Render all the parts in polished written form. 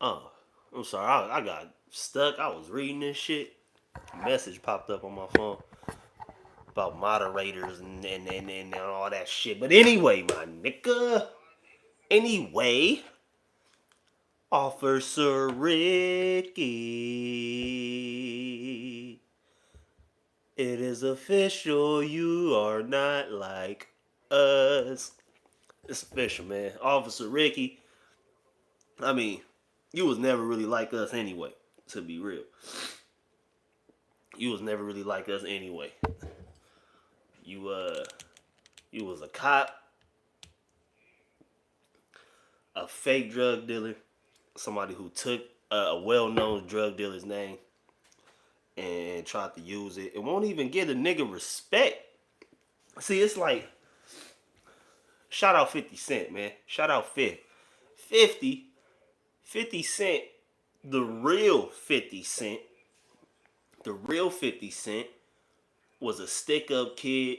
Oh, I'm sorry. I got stuck. I was reading this shit. A message popped up on my phone about moderators and all that shit. But anyway, my nigga. Anyway, Officer Ricky. It is official. You are not like us. It's official, man. Officer Ricky. I mean, you was never really like us anyway. To be real, you was never really like us anyway. You you was a cop, a fake drug dealer, somebody who took a well-known drug dealer's name and tried to use it. It won't even give a nigga respect. See, it's like shout out 50 Cent, man. Shout out 50. 50, 50 Cent, the real 50 Cent, the real 50 Cent was a stick-up kid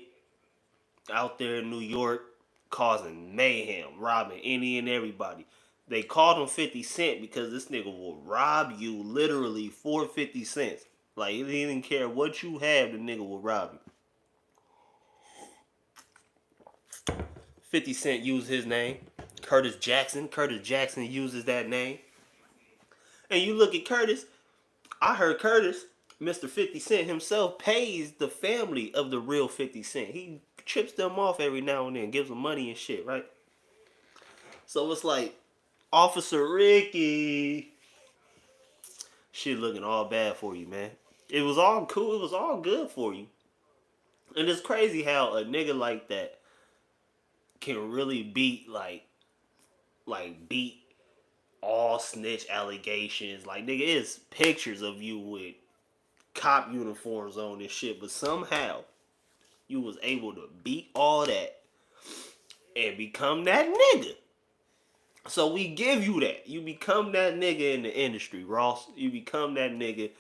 out there in New York causing mayhem, robbing any and everybody. They called him 50 Cent because this nigga will rob you literally for 50 cents. Like, he didn't care what you have, the nigga will rob you. 50 Cent used his name. Curtis Jackson. Curtis Jackson uses that name. And you look at Curtis, I heard Curtis, Mr. 50 Cent himself, pays the family of the real 50 Cent. He trips them off every now and then, gives them money and shit, right? So it's like, Officer Ricky, shit looking all bad for you, man. It was all cool. It was all good for you. And it's crazy how a nigga like that can really beat beat all snitch allegations. Like, nigga, it's pictures of you with cop uniforms on and shit, but somehow you was able to beat all that and become that nigga. So we give you that. You become that nigga in the industry, Ross. You become that nigga.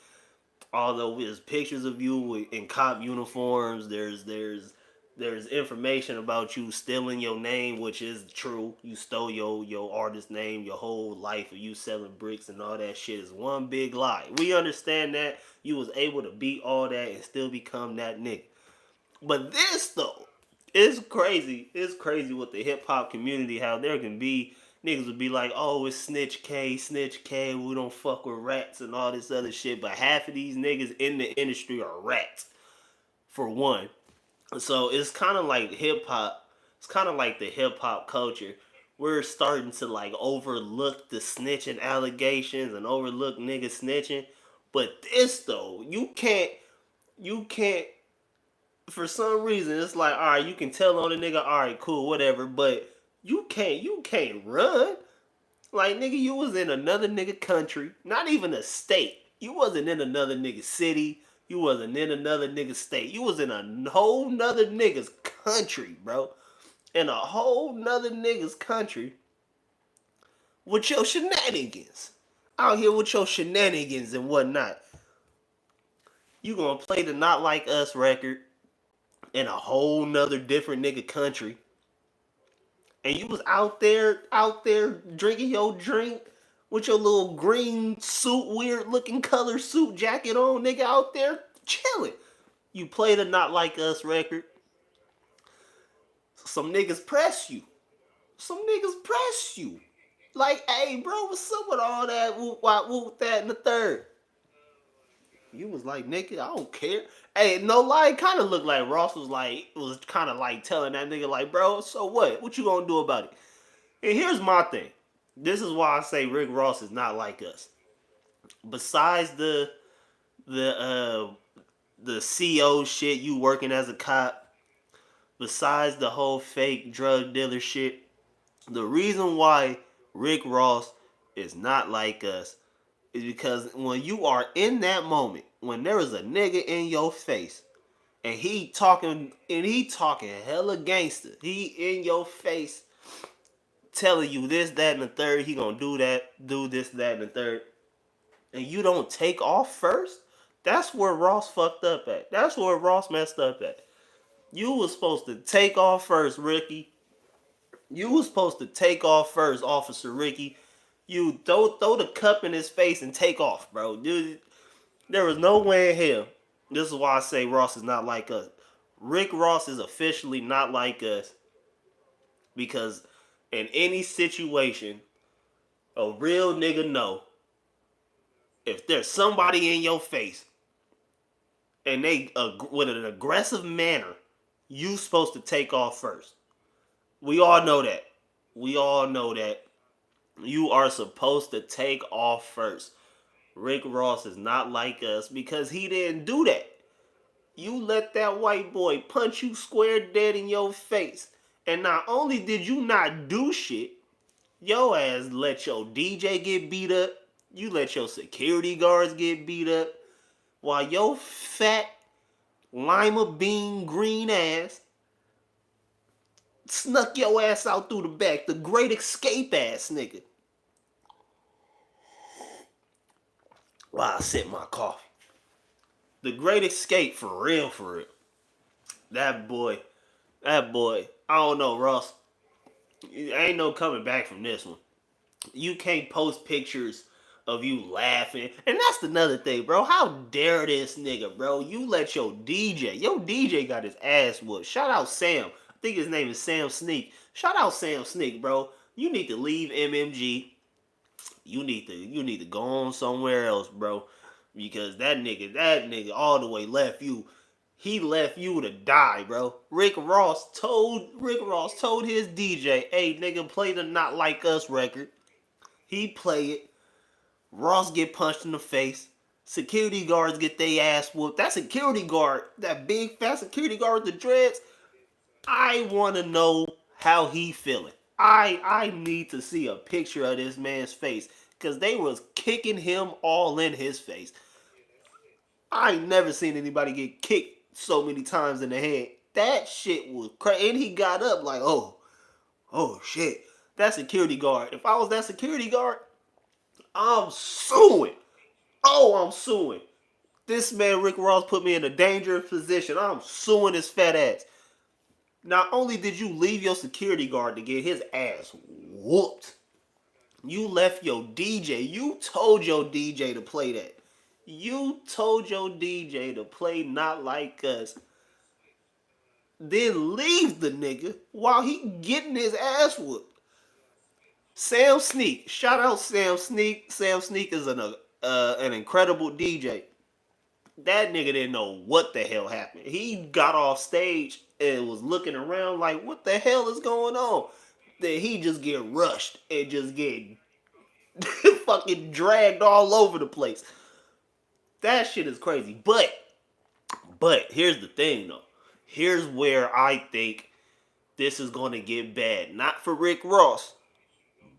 Although there's pictures of you in cop uniforms, there's information about you stealing your name, which is true. You stole your artist name, your whole life of you selling bricks and all that shit is one big lie. We understand that you was able to beat all that and still become that nigga. But this though, it's crazy. It's crazy with the hip hop community how there can be niggas would be like, oh, it's Snitch K, we don't fuck with rats and all this other shit. But half of these niggas in the industry are rats, for one. So it's kind of like hip hop. It's kind of like the hip hop culture. We're starting to like overlook the snitching allegations and overlook niggas snitching. But this though, you can't for some reason it's like, all right, you can tell on a nigga, all right, cool, whatever, but you can't run. Like, nigga, you was in another nigga country, not even a state. You wasn't in another nigga city. You wasn't in another nigga state. You was in a whole nother nigga's country, bro. In a whole nother nigga's country with your shenanigans. Out here with your shenanigans and whatnot. You gonna play the Not Like Us record in a whole nother different nigga country, and you was out there drinking your drink with your little green suit, weird looking color suit jacket on, nigga, out there chilling. You played a Not Like Us record. Some niggas press you. Some niggas press you. Like, hey, bro, what's up with all that whoop, wop, whoop, that, and the third? You was like, nigga, I don't care. Hey, no lie, it kind of looked like Ross was kind of like telling that nigga, like, bro, so what? What you gonna do about it? And here's my thing. This is why I say Rick Ross is not like us. Besides the the CO shit, you working as a cop, besides the whole fake drug dealer shit, the reason why Rick Ross is not like us is because when you are in that moment, when there is a nigga in your face and he talking hella gangster, he in your face telling you this, that, and the third, he gonna do that, do this, that, and the third, and you don't take off first, that's where Ross fucked up at. That's where Ross messed up at. You was supposed to take off first, Ricky. You was supposed to take off first, Officer Ricky. You throw the cup in his face and take off, bro. Dude, there was no way in hell. This is why I say Ross is not like us. Rick Ross is officially not like us because in any situation, a real nigga know if there's somebody in your face and they with an aggressive manner, you supposed to take off first. We all know that. We all know that you are supposed to take off first. Rick Ross is not like us because he didn't do that. You let that white boy punch you square dead in your face. And not only did you not do shit, your ass let your DJ get beat up. You let your security guards get beat up. While your fat lima bean green ass snuck your ass out through the back. The great escape ass nigga. While I sip my coffee. The great escape for real, for real. That boy, I don't know, Ross. Ain't no coming back from this one. You can't post pictures of you laughing. And that's another thing, bro. How dare this nigga, bro? You let your DJ got his ass whooped. Shout out Sam. I think his name is Sam Sneak. Shout out Sam Sneak, bro. You need to leave MMG. You need to go on somewhere else, bro. Because that nigga all the way left you. He left you to die, bro. Rick Ross told his DJ, hey nigga, play the Not Like Us record. He play it. Ross get punched in the face. Security guards get their ass whooped. That security guard, that big fat security guard with the dreads, I want to know how he feeling. I need to see a picture of this man's face because they was kicking him all in his face. I ain't never seen anybody get kicked so many times in the head. That shit was crazy. And he got up like, oh shit. That security guard. If I was that security guard, I'm suing. Oh, I'm suing. This man, Rick Ross, put me in a dangerous position. I'm suing his fat ass. Not only did you leave your security guard to get his ass whooped, you left your DJ. You told your DJ to play that. You told your DJ to play Not Like Us. Then leave the nigga while he getting his ass whooped. Sam Sneak. Shout out Sam Sneak. Sam Sneak is an incredible DJ. That nigga didn't know what the hell happened. He got off stage and was looking around like, what the hell is going on? Then he just get rushed and just get fucking dragged all over the place. That shit is crazy. But here's the thing though. Here's where I think this is going to get bad. Not for Rick Ross,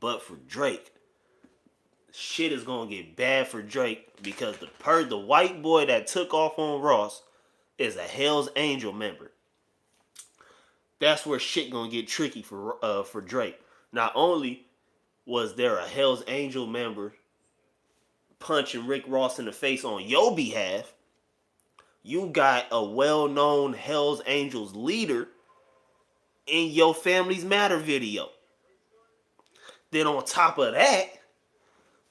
but for Drake. Shit is going to get bad for Drake because the white boy that took off on Ross is a Hell's Angel member. That's where shit going to get tricky for Drake. Not only was there a Hell's Angel member punching Rick Ross in the face on your behalf, you got a well-known Hell's Angels leader in your Family's Matter video. Then on top of that,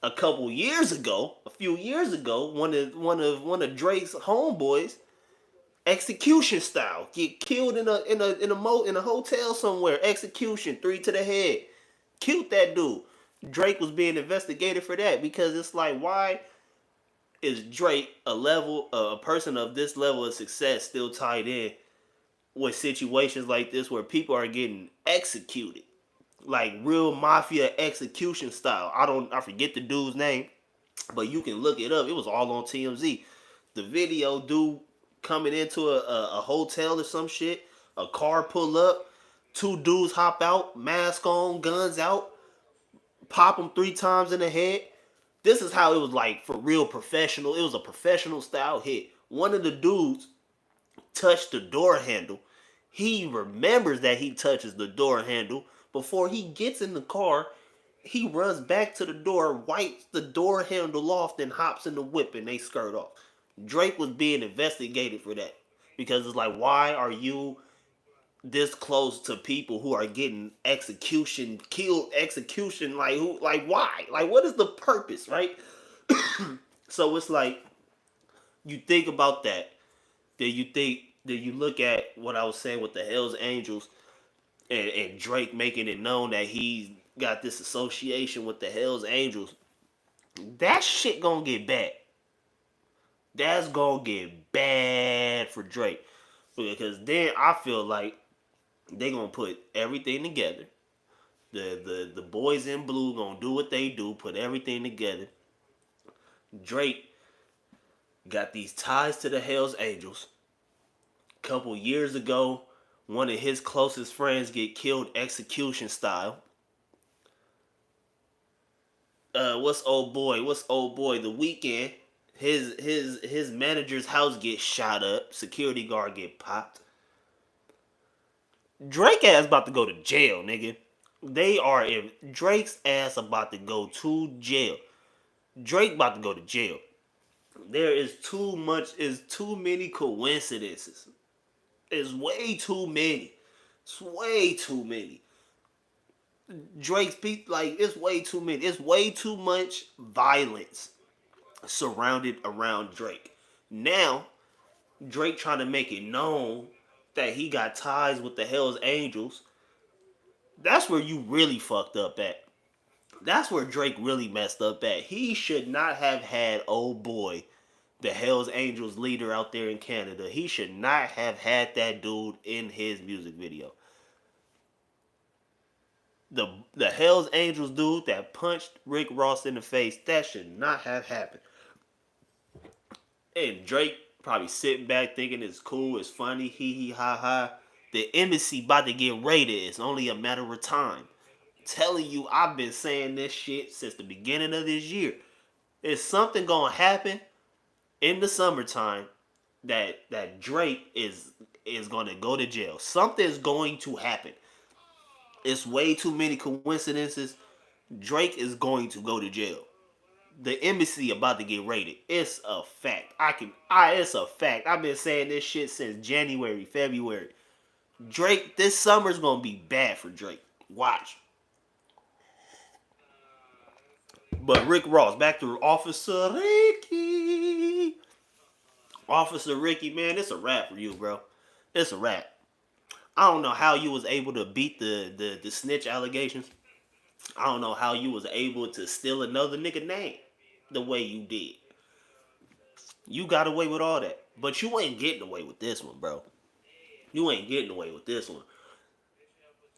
a few years ago, one of Drake's homeboys, Execution Style, get killed in a hotel somewhere. Execution, 3 to the head. Killed that dude. Drake was being investigated for that because it's like, why is Drake a person of this level of success still tied in with situations like this where people are getting executed? Like real mafia execution style. I forget the dude's name, but you can look it up. It was all on TMZ. The video, dude coming into a hotel or some shit, a car pull up, 2 dudes hop out, mask on, guns out, pop him 3 times in the head. This is how it was like for real professional. It was a professional style hit. One of the dudes touched the door handle. He remembers that he touches the door handle. Before he gets in the car, he runs back to the door, wipes the door handle off, then hops in the whip and they skirt off. Drake was being investigated for that. Because it's like, why are you this close to people who are getting killed execution, like who, like why? Like what is the purpose, right? So it's like you think about that. Then you look at what I was saying with the Hells Angels and Drake making it known that he's got this association with the Hells Angels. That shit gonna get bad. That's gonna get bad for Drake. Because then I feel like they gonna put everything together. The boys in blue gonna do what they do, put everything together. Drake got these ties to the Hells Angels. A couple years ago, one of his closest friends get killed execution style. What's old boy? The Weeknd. His manager's house gets shot up. Security guard get popped. Drake ass about to go to jail, nigga. They are in Drake's ass about to go to jail. Drake about to go to jail. There is too many coincidences. It's way too many. It's way too many. Drake's people, like, it's way too many. It's way too much violence surrounded around Drake. Now, Drake trying to make it known that he got ties with the Hells Angels. That's where you really fucked up at. That's where Drake really messed up at. He should not have had old boy, the Hells Angels leader out there in Canada. He should not have had that dude in his music video. The Hells Angels dude that punched Rick Ross in the face, that should not have happened. And Drake probably sitting back thinking it's cool, it's funny, hee hee ha ha. The embassy about to get raided. It's only a matter of time. I'm telling you, I've been saying this shit since the beginning of this year. Is something gonna happen in the summertime that Drake is gonna go to jail? Something's going to happen. It's way too many coincidences. Drake is going to go to jail. The embassy about to get raided. It's a fact. It's a fact. I've been saying this shit since January, February. Drake, this summer's gonna be bad for Drake. Watch. But Rick Ross, back to Officer Ricky. Officer Ricky, man, it's a wrap for you, bro. It's a wrap. I don't know how you was able to beat the snitch allegations. I don't know how you was able to steal another nigga name the way you did. You got away with all that. But you ain't getting away with this one, bro. You ain't getting away with this one.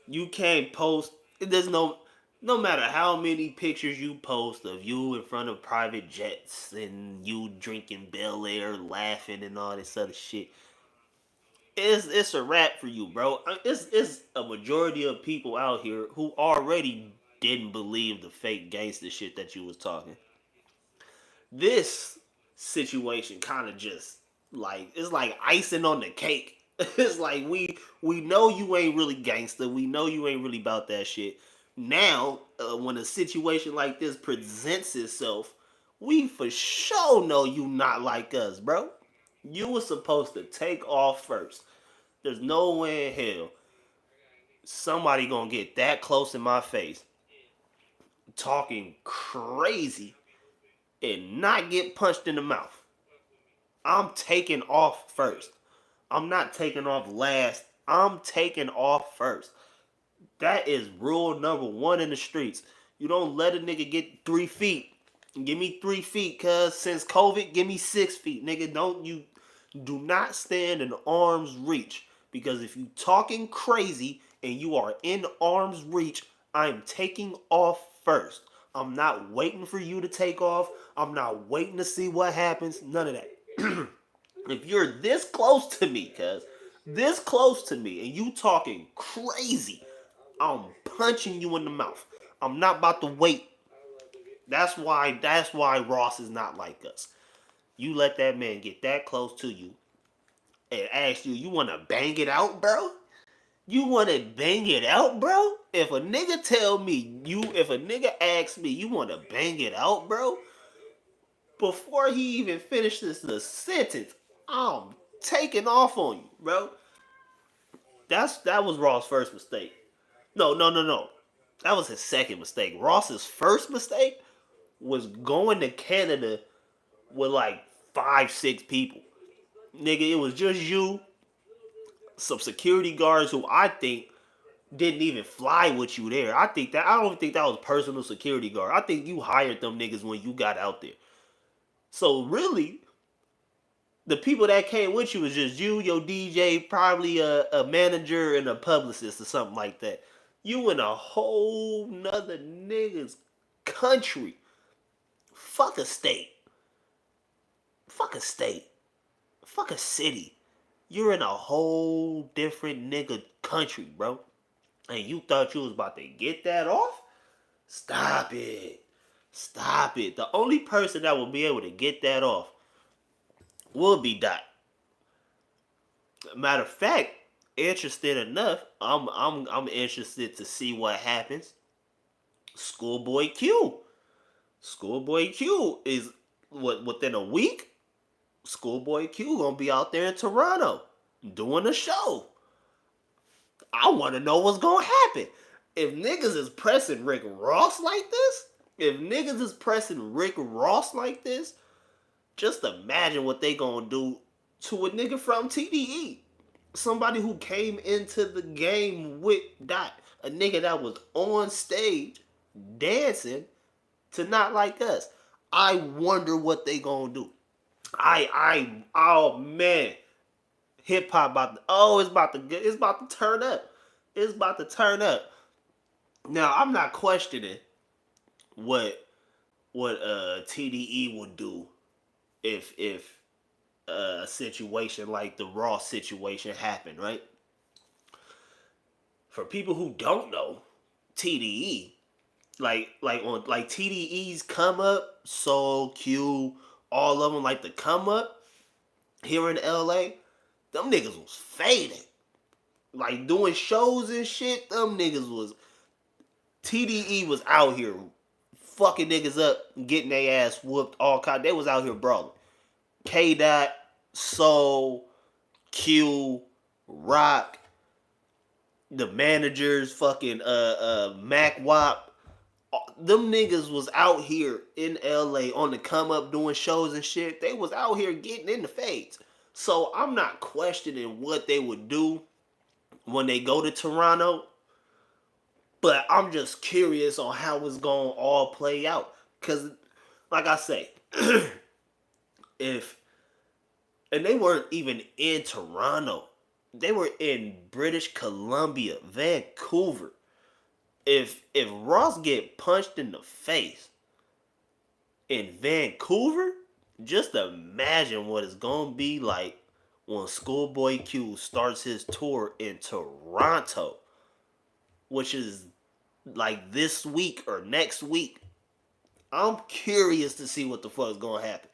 You can't post. There's no matter how many pictures you post of you in front of private jets and you drinking Bel Air, laughing and all this other shit. It's a wrap for you, bro. It's a majority of people out here who already didn't believe the fake gangster shit that you was talking. This situation kind of just like it's like icing on the cake. It's like we know you ain't really gangster. We know you ain't really about that shit. Now, when a situation like this presents itself, we for sure know you not like us, bro. You were supposed to take off first. There's no way in hell somebody gonna get that close in my face, talking crazy, and not get punched in the mouth. I'm taking off first. I'm not taking off last. I'm taking off first. That is rule number one in the streets. You don't let a nigga get 3 feet. Give me 3 feet, cuz since COVID, give me 6 feet. Nigga, do not stand in arm's reach. Because if you talking crazy and you are in arm's reach, I'm taking off first. I'm not waiting for you to take off. I'm not waiting to see what happens. None of that. If you're this close to me, cuz, this close to me, and you talking crazy, I'm punching you in the mouth. I'm not about to wait. That's why Ross is not like us. You let that man get that close to you and ask you wanna bang it out, bro? You wanna bang it out, bro? If a nigga if a nigga asks me, you wanna bang it out, bro? Before he even finishes the sentence, I'm taking off on you, bro. That was Ross' first mistake. No. That was his second mistake. Ross's first mistake was going to Canada with like 5, 6 people. Nigga, it was just you, some security guards who I think didn't even fly with you there. I don't think that was personal security guard. I think you hired them niggas when you got out there. So really, the people that came with you was just you, your DJ, probably a manager and a publicist or something like that. You in a whole nother nigga's country. Fuck a state. Fuck a state. Fuck a city. You're in a whole different nigga country, bro. And you thought you was about to get that off? Stop it. Stop it. The only person that will be able to get that off will be Dot. Matter of fact, interested enough, I'm interested to see what happens. Schoolboy Q. Schoolboy Q is within a week. Schoolboy Q gonna be out there in Toronto doing a show. I want to know what's gonna happen. If niggas is pressing Rick Ross like this, just imagine what they gonna do to a nigga from TDE. Somebody who came into the game with Dot. A nigga that was on stage dancing to Not Like Us. I wonder what they gonna do. Oh man. Hip hop it's about to turn up. It's about to turn up. Now I'm not questioning what TDE would do if a situation like the Ross situation happened, right? For people who don't know, TDE, like TDE's Come Up, Soul, Q, all of them, like the Come Up here in LA, them niggas was fading. Like doing shows and shit, them niggas was TDE was out here fucking niggas up, getting their ass whooped, all kind. They was out here brawling. K Dot, Soul, Q, Rock, the managers, fucking Mac Wop. Them niggas was out here in LA on the come up doing shows and shit. They was out here getting in the fades. So I'm not questioning what they would do when they go to Toronto. But I'm just curious on how it's going to all play out. Because, like I say, and they weren't even in Toronto. They were in British Columbia, Vancouver. If Ross get punched in the face in Vancouver, just imagine what it's going to be like when Schoolboy Q starts his tour in Toronto, which is like this week or next week. I'm curious to see what the fuck is going to happen.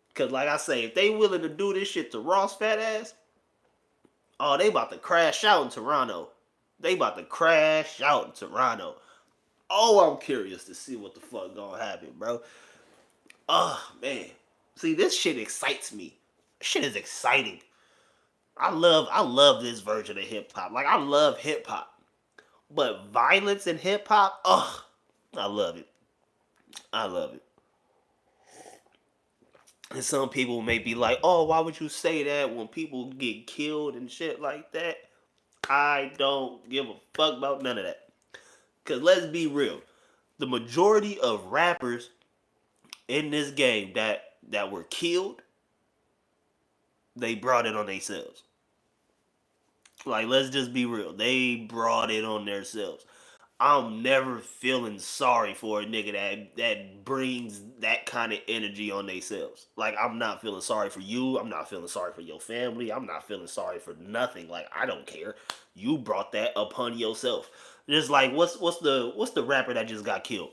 Because like I say, if they willing to do this shit to Ross fat ass, oh, they about to crash out in Toronto. Oh, I'm curious to see what the fuck gonna happen, bro. Oh, man. See, this shit excites me. Shit is exciting. I love this version of hip hop. Like, I love hip hop. But violence in hip hop, I love it. And some people may be like, oh, why would you say that when people get killed and shit like that? I don't give a fuck about none of that. Because let's be real. The majority of rappers in this game that were killed, they brought it on themselves. Like, let's just be real. They brought it on themselves. I'm never feeling sorry for a nigga that brings that kind of energy on themselves. Like, I'm not feeling sorry for you. I'm not feeling sorry for your family. I'm not feeling sorry for nothing. Like, I don't care. You brought that upon yourself. Just like what's the rapper that just got killed?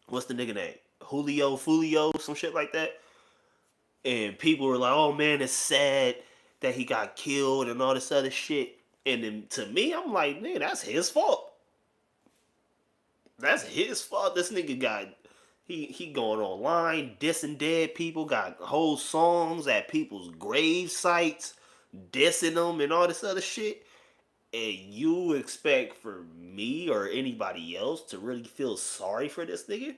What's the nigga name? Julio Fulio, some shit like that. And people were like, "Oh man, it's sad that he got killed and all this other shit." And then to me, I'm like, "Man, that's his fault. That's his fault. This nigga got he going online dissing dead people, got whole songs at people's grave sites, dissing them and all this other shit. And you expect for me or anybody else to really feel sorry for this nigga?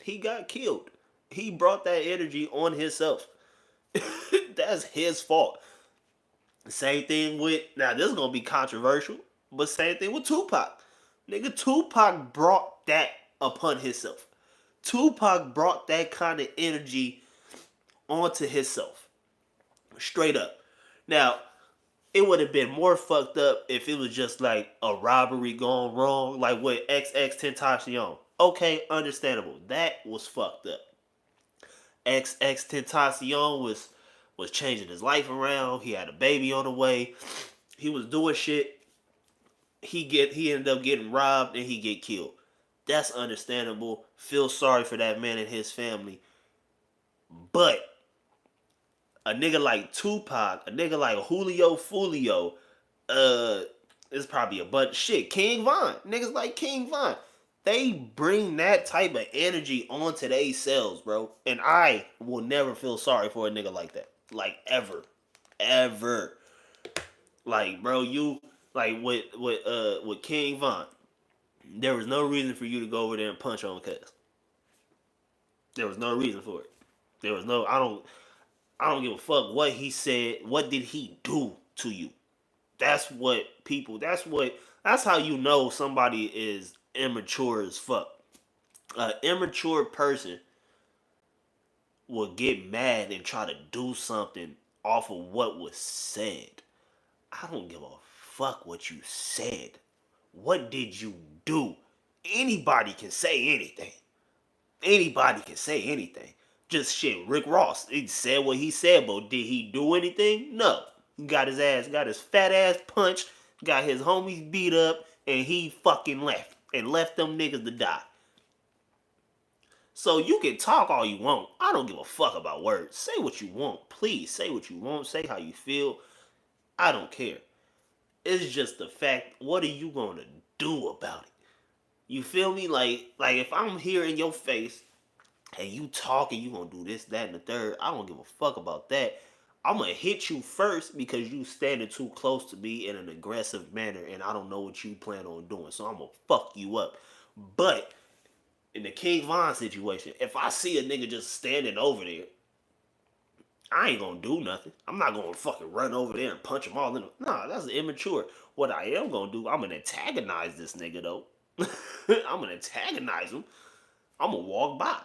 He got killed. He brought that energy on himself. That's his fault. Same thing with, now this is gonna be controversial, but same thing with Tupac. Nigga, Tupac brought that upon himself. Tupac brought that kind of energy onto himself. Straight up. Now, it would have been more fucked up if it was just like a robbery gone wrong, like with XX Tentacion. Okay, understandable. That was fucked up. XX Tentacion was changing his life around. He had a baby on the way. He was doing shit. He ended up getting robbed and he get killed. That's understandable. Feel sorry for that man and his family. But a nigga like Tupac, a nigga like Julio Fulio, it's probably a but shit. King Von, niggas like King Von, they bring that type of energy onto they selves, bro. And I will never feel sorry for a nigga like that, like ever, ever. Like, bro, you like with King Von, there was no reason for you to go over there and punch on Cuz. There was no reason for it. There was no. I don't give a fuck what he said. What did he do to you? That's what people. That's what. That's how you know somebody is immature as fuck. An immature person will get mad and try to do something off of what was said. I don't give a fuck what you said. What did you do? Anybody can say anything. Anybody can say anything. Just shit. Rick Ross, he said what he said, but did he do anything? No. He got his fat ass punched, got his homies beat up, and he fucking left. And left them niggas to die. So you can talk all you want. I don't give a fuck about words. Say what you want. Please say what you want. Say how you feel. I don't care. It's just the fact, what are you gonna do about it? You feel me? Like if I'm here in your face and you talking, you gonna do this, that, and the third. I don't give a fuck about that. I'm gonna hit you first because you standing too close to me in an aggressive manner, and I don't know what you plan on doing. So I'm gonna fuck you up. But in the King Von situation, if I see a nigga just standing over there, I ain't gonna do nothing. I'm not gonna fucking run over there and punch him all in. Nah, that's immature. What I am gonna do, I'm gonna antagonize this nigga though. I'm gonna antagonize him. I'm gonna walk by.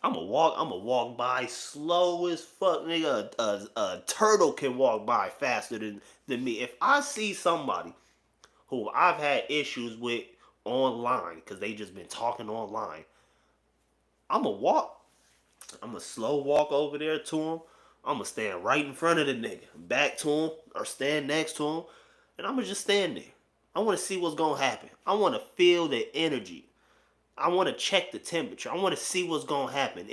I'm gonna walk by slow as fuck, nigga. A turtle can walk by faster than me. If I see somebody who I've had issues with online because they just been talking online, I'm gonna walk. I'm gonna slow walk over there to him. I'm gonna stand right in front of the nigga, back to him, or stand next to him, and I'm gonna just stand there. I want to see what's gonna happen. I want to feel the energy. I want to check the temperature. I want to see what's gonna happen.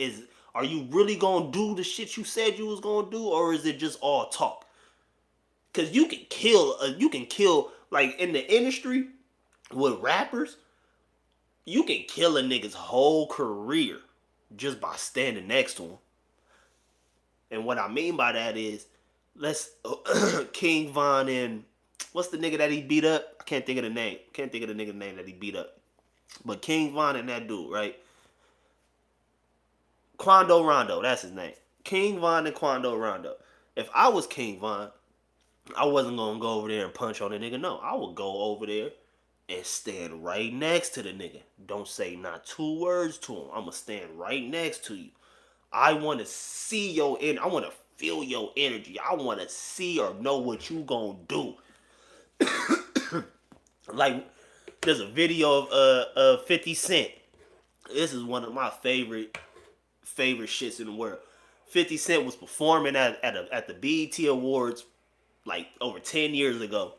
Are you really gonna do the shit you said you was gonna do, or is it just all talk? Cause you can kill like in the industry with rappers. You can kill a nigga's whole career just by standing next to him. And what I mean by that is, let's King Von and what's the nigga that he beat up? I can't think of the name. Can't think of the nigga's name that he beat up. But King Von and that dude, right? Quando Rondo, that's his name. King Von and Quando Rondo. If I was King Von, I wasn't gonna go over there and punch on the nigga. No, I would go over there and stand right next to the nigga. Don't say not two words to him. I'ma stand right next to you. I want to see your energy. I want to feel your energy. I want to see or know what you gonna do. Like, there's a video of 50 Cent. This is one of my favorite shits in the world. 50 Cent was performing at the BET Awards like over 10 years ago.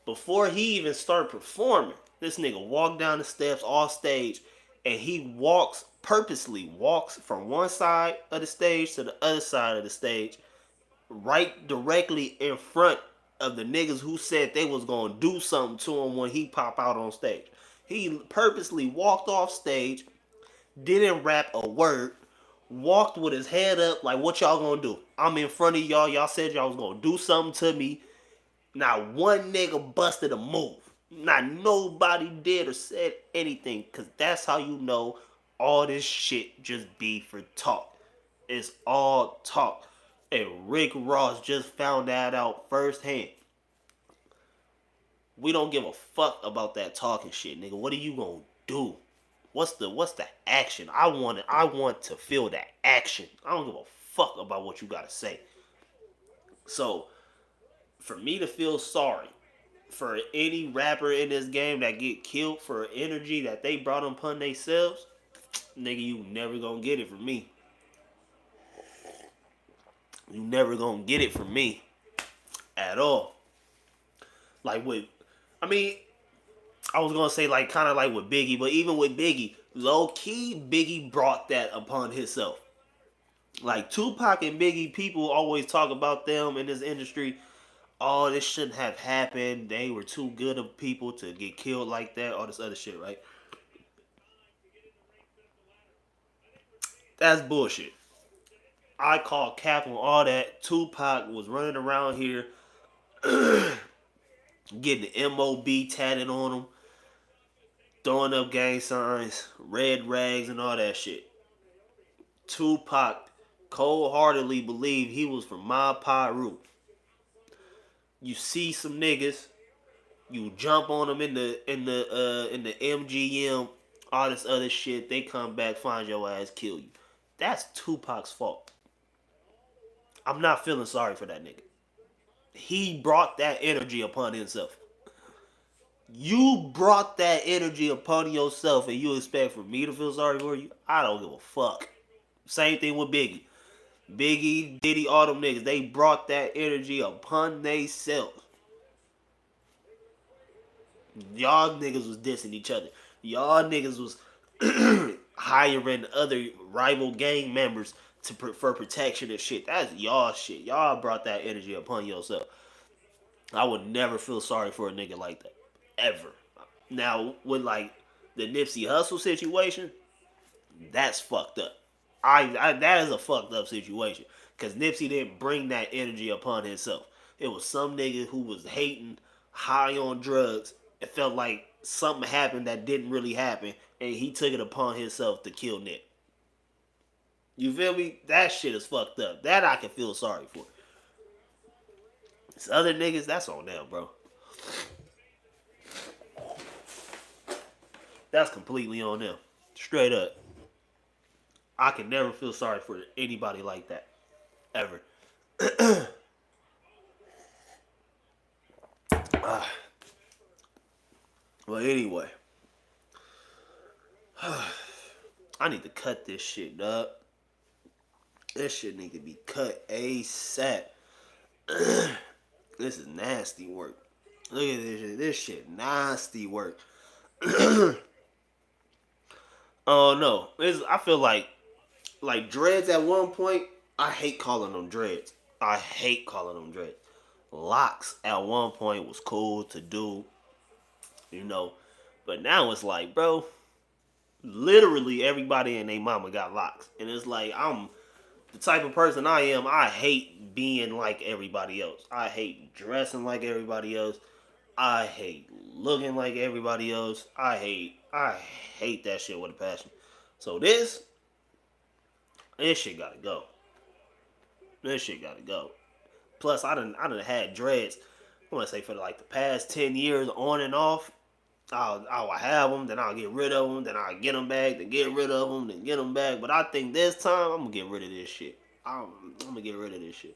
Before he even started performing, this nigga walked down the steps off stage, and he purposely walks from one side of the stage to the other side of the stage, right directly in front of the niggas who said they was gonna do something to him when he pop out on stage. He purposely walked off stage, didn't rap a word, walked with his head up like, what y'all gonna do? I'm in front of y'all. Y'all said y'all was gonna do something to me. Not one nigga busted a move. Not nobody did or said anything. Cause that's how you know all this shit just be for talk. It's all talk. And Rick Ross just found that out firsthand. We don't give a fuck about that talking shit, nigga. What are you gonna do? What's the action? I want to feel that action. I don't give a fuck about what you gotta say. So for me to feel sorry for any rapper in this game that get killed for energy that they brought upon themselves, nigga, you never gonna get it from me. You never gonna get it from me at all. Like with, I mean, I was gonna say like kind of like with Biggie, but even with Biggie, low key, Biggie brought that upon himself. Like Tupac and Biggie, people always talk about them in this industry. Oh, this shouldn't have happened. They were too good of people to get killed like that. All this other shit, right? That's bullshit. I call cap on all that. Tupac was running around here getting the MOB tatted on him, throwing up gang signs, red rags, and all that shit. Tupac cold heartedly believed he was from my Piru. You see some niggas, you jump on them in the MGM, all this other shit. They come back, find your ass, kill you. That's Tupac's fault. I'm not feeling sorry for that nigga. He brought that energy upon himself. You brought that energy upon yourself, and you expect for me to feel sorry for you? I don't give a fuck. Same thing with Biggie. Biggie, Diddy, all them niggas, they brought that energy upon themselves. Y'all niggas was dissing each other. Y'all niggas was hiring other rival gang members for protection and shit. That's y'all shit. Y'all brought that energy upon yourself. I would never feel sorry for a nigga like that. Ever. Now, with like the Nipsey Hussle situation, that's fucked up. That is a fucked up situation. Cause Nipsey didn't bring that energy upon himself. It was some nigga who was hating, high on drugs. It felt like something happened that didn't really happen, and he took it upon himself to kill Nip. You feel me? That shit is fucked up. That I can feel sorry for. It's other niggas, that's on them, bro. That's completely on them. Straight up. I can never feel sorry for anybody like that. Ever. uh, well, anyway. I need to cut this shit up. This shit need to be cut ASAP. This is nasty work. Look at this shit. This shit nasty work. Oh no. I feel like dreads at one point, I hate calling them dreads. I hate calling them dreads. Locks at one point was cool to do, you know. But now it's like, bro, literally everybody and their mama got locks. And it's like, I'm the type of person I am. I hate being like everybody else. I hate dressing like everybody else. I hate looking like everybody else. I hate that shit with a passion. So this shit gotta go. This shit gotta go. Plus, I done had dreads. I want to say for like the past 10 years, on and off. I'll have them, then I'll get rid of them, then I'll get them back, then get rid of them, then get them back. But I think this time I'm gonna get rid of this shit. I'm gonna get rid of this shit.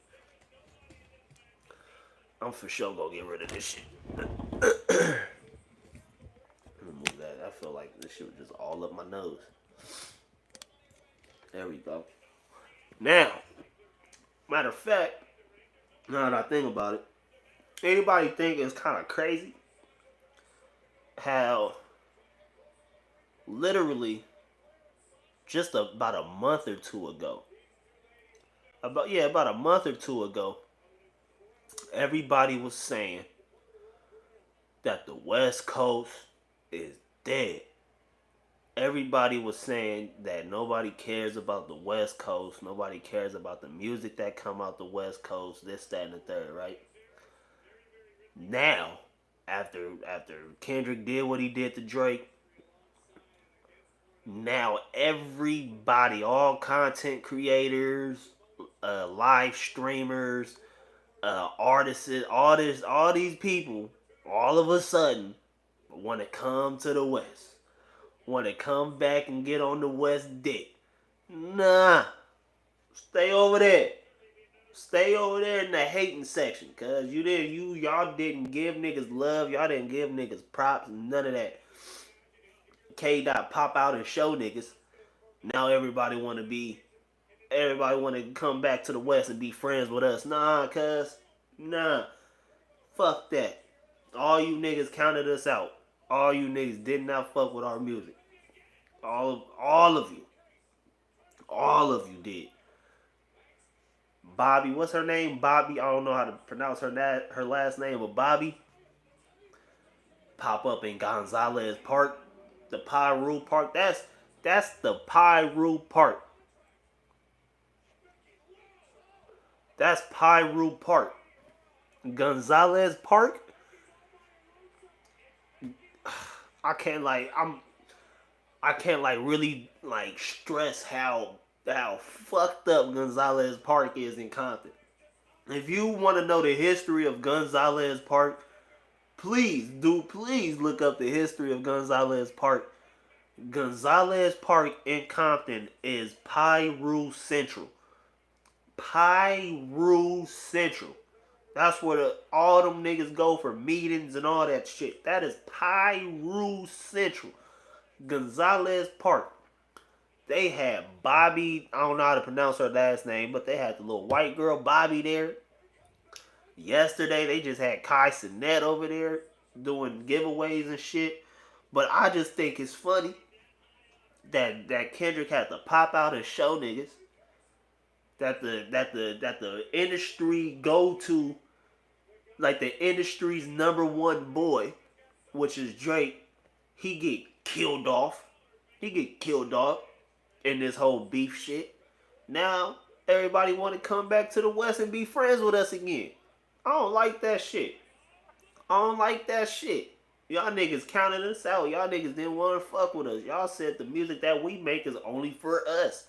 I'm for sure gonna get rid of this shit. Let me move that. I feel like this shit was just all up my nose. There we go. Now, matter of fact, now that I think about it, anybody think it's kind of crazy how literally just about a month or two ago, about a month or two ago, everybody was saying that the West Coast is dead. Everybody was saying that nobody cares about the West Coast. Nobody cares about the music that come out the West Coast. This, that, and the third, right? Now, after Kendrick did what he did to Drake, now everybody, all content creators, live streamers, artists, all these people, all of a sudden want to come to the West, want to come back and get on the West dick. Nah, stay over there. Stay over there in the hating section, cause y'all didn't give niggas love, y'all didn't give niggas props, none of that. K dot pop out and show niggas. Now everybody want to come back to the West and be friends with us. Nah, cuz, nah, fuck that. All you niggas counted us out. All you niggas did not fuck with our music. All of you, all of you did. Bobby, what's her name? Bobby. I don't know how to pronounce her last name, but Bobby pop up in Gonzalez Park, the Pyru Park. That's the Pyru Park. That's Pyru Park. Gonzalez Park. I can't like I'm I can't like really like stress how fucked up Gonzalez Park is in Compton. If you want to know the history of Gonzalez Park, please look up the history of Gonzalez Park. Gonzalez Park in Compton is Pyru Central. Pyru Central. That's where all them niggas go for meetings and all that shit. That is Pyru Central. Gonzalez Park. They had Bobby, I don't know how to pronounce her last name, but they had the little white girl Bobby there. Yesterday they just had Kai Cenat over there doing giveaways and shit. But I just think it's funny that Kendrick had to pop out and show niggas that the industry go to, like the industry's number one boy, which is Drake, he get killed off. He get killed off in this whole beef shit. Now everybody want to come back to the West and be friends with us again. I don't like that shit. I don't like that shit. Y'all niggas counted us out. Y'all niggas didn't want to fuck with us. Y'all said the music that we make is only for us.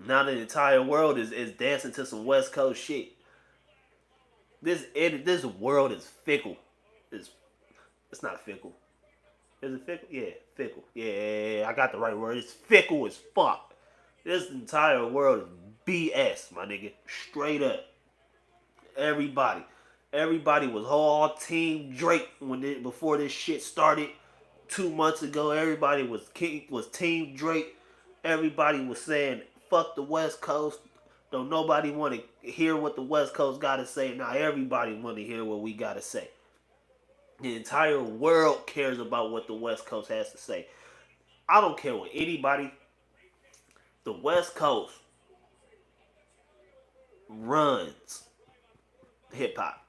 Now the entire world is dancing to some West Coast shit. This world is fickle. It's not fickle. Is it fickle? Yeah, fickle. Yeah, I got the right word. It's fickle as fuck. This entire world is BS, my nigga. Straight up. Everybody. Everybody was all Team Drake before this shit started 2 months ago. Everybody was Team Drake. Everybody was saying fuck the West Coast. Don't nobody want to hear what the West Coast got to say. Now everybody want to hear what we got to say. The entire world cares about what the West Coast has to say. I don't care what anybody. The West Coast runs hip hop.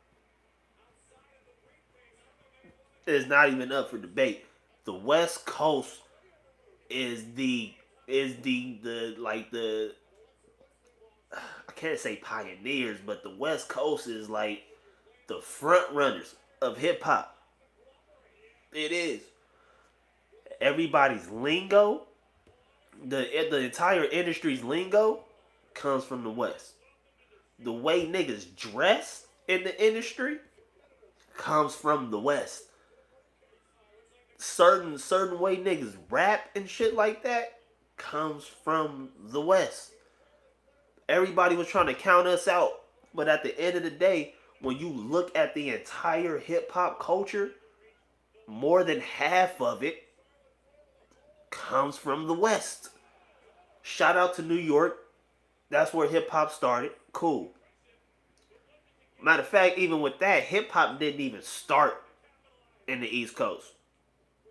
It's not even up for debate. The West Coast is the like the I can't say pioneers, but the West Coast is like the front runners of hip hop. It is. Everybody's lingo, the entire industry's lingo comes from the West. The way niggas dress in the industry comes from the West. Certain way niggas rap and shit like that comes from the West. Everybody was trying to count us out, but at the end of the day, when you look at the entire hip hop culture, more than half of it comes from the West. Shout out to New York. That's where hip hop started. Cool. Matter of fact, even with that, hip hop didn't even start in the East Coast.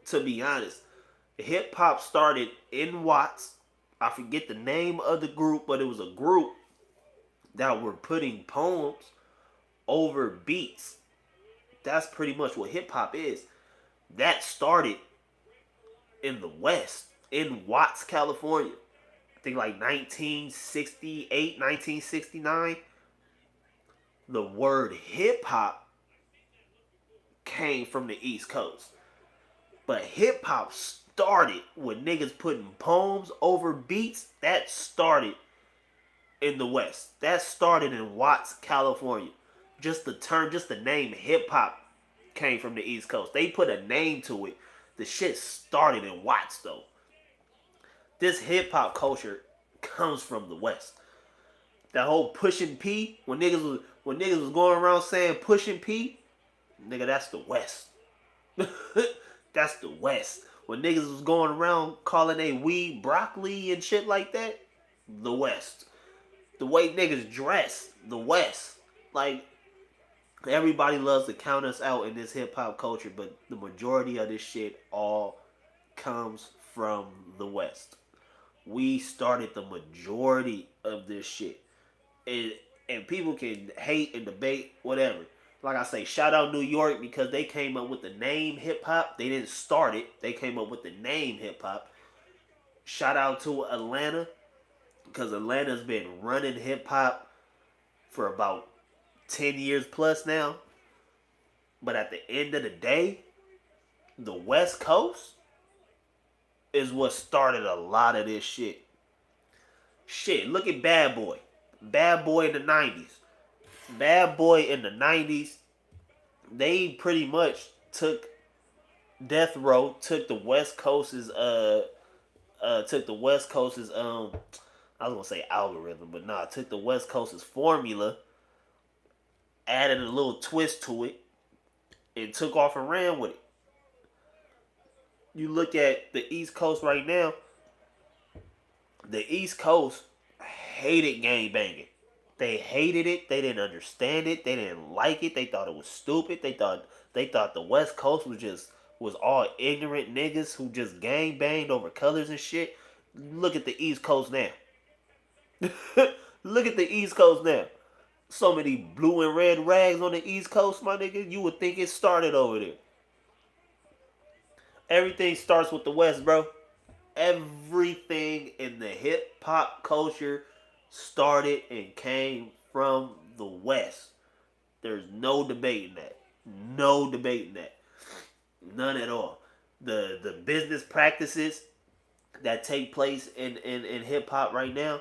To be honest, hip hop started in Watts. I forget the name of the group, but it was a group that were putting poems over beats. That's pretty much what hip hop is. That started in the West, in Watts, California. I think like 1968, 1969. the word hip hop came from the East Coast. But hip hop started with niggas putting poems over beats. That started in the West. That started in Watts, California. Just the term, just the name hip hop came from the East Coast. They put a name to it. The shit started in Watts though. This hip hop culture comes from the West. That whole pushing P, when niggas was going around saying pushing P, nigga, that's the West. That's the West. When niggas was going around calling they weed broccoli and shit like that, the West. The way niggas dress, the West. Like, everybody loves to count us out in this hip hop culture, but the majority of this shit all comes from the West. We started the majority of this shit. And people can hate and debate, whatever. Like I say, shout out New York because they came up with the name hip hop. They didn't start it. They came up with the name hip hop. Shout out to Atlanta because Atlanta's been running hip hop for about 10 years plus now. But at the end of the day, the West Coast is what started a lot of this shit. Shit, look at Bad Boy. Bad Boy in the 90s. Bad Boy in the 90s, they pretty much took Death Row, took the West Coast's I was gonna say algorithm, but nah, took the West Coast's formula, added a little twist to it, and took off and ran with it. You look at the East Coast right now, the East Coast hated gangbanging. They hated it. They didn't understand it. They didn't like it. They thought it was stupid. They thought the West Coast was all ignorant niggas who just gang banged over colors and shit. Look at the East Coast now. Look at the East Coast now. So many blue and red rags on the East Coast, my nigga. You would think it started over there. Everything starts with the West, bro. Everything in the hip hop culture started and came from the West. There's no debating that. No debating that. None at all. The business practices that take place in hip hop right now.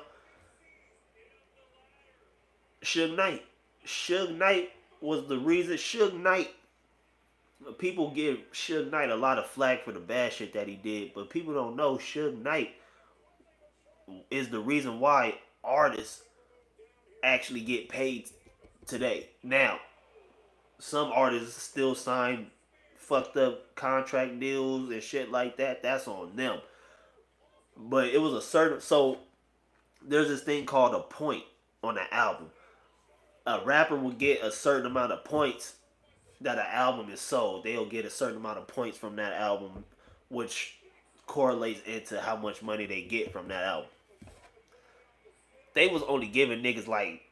Suge Knight. Suge Knight was the reason. Suge Knight, people give Suge Knight a lot of flack for the bad shit that he did, but people don't know Suge Knight is the reason why artists actually get paid today. Now, some artists still sign fucked up contract deals and shit like that. That's on them. But it was a certain, so there's this thing called a point on an album. A rapper will get a certain amount of points that an album is sold. They'll get a certain amount of points from that album, which correlates into how much money they get from that album. They was only giving niggas like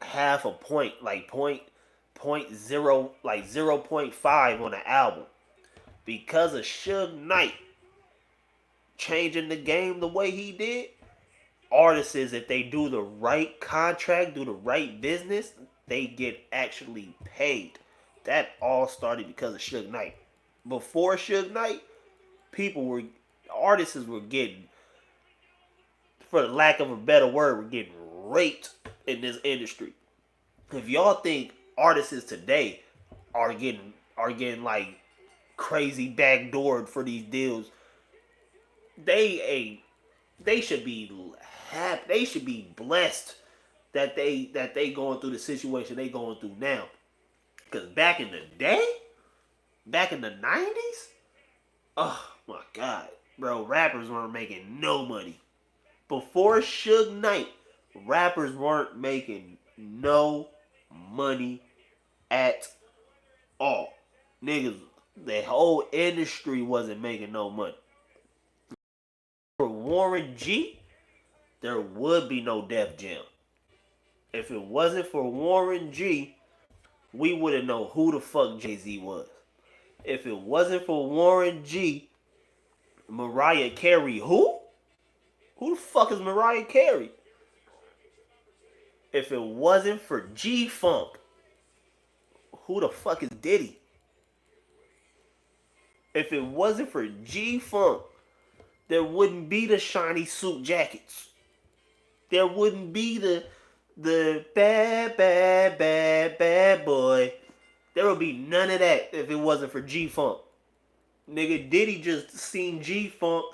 half a point, like point zero, like 0.5 on the album. Because of Suge Knight changing the game the way he did, artists, if they do the right contract, do the right business, they get actually paid. That all started because of Suge Knight. Before Suge Knight, artists were getting, for the lack of a better word, were getting raped in this industry. If y'all think artists today are getting like crazy backdoored for these deals, they should be happy. They should be blessed that they going through the situation they going through now. Because back in the day, back in the 90s, oh my God, bro, rappers weren't making no money. Before Suge Knight, rappers weren't making no money at all. Niggas, the whole industry wasn't making no money. For Warren G, there would be no Def Jam. If it wasn't for Warren G, we wouldn't know who the fuck Jay-Z was. If it wasn't for Warren G, Mariah Carey, who? Who the fuck is Mariah Carey? If it wasn't for G-Funk, who the fuck is Diddy? If it wasn't for G Funk, there wouldn't be the shiny suit jackets. There wouldn't be the bad boy. There would be none of that if it wasn't for G Funk. Nigga, Diddy just seen G Funk,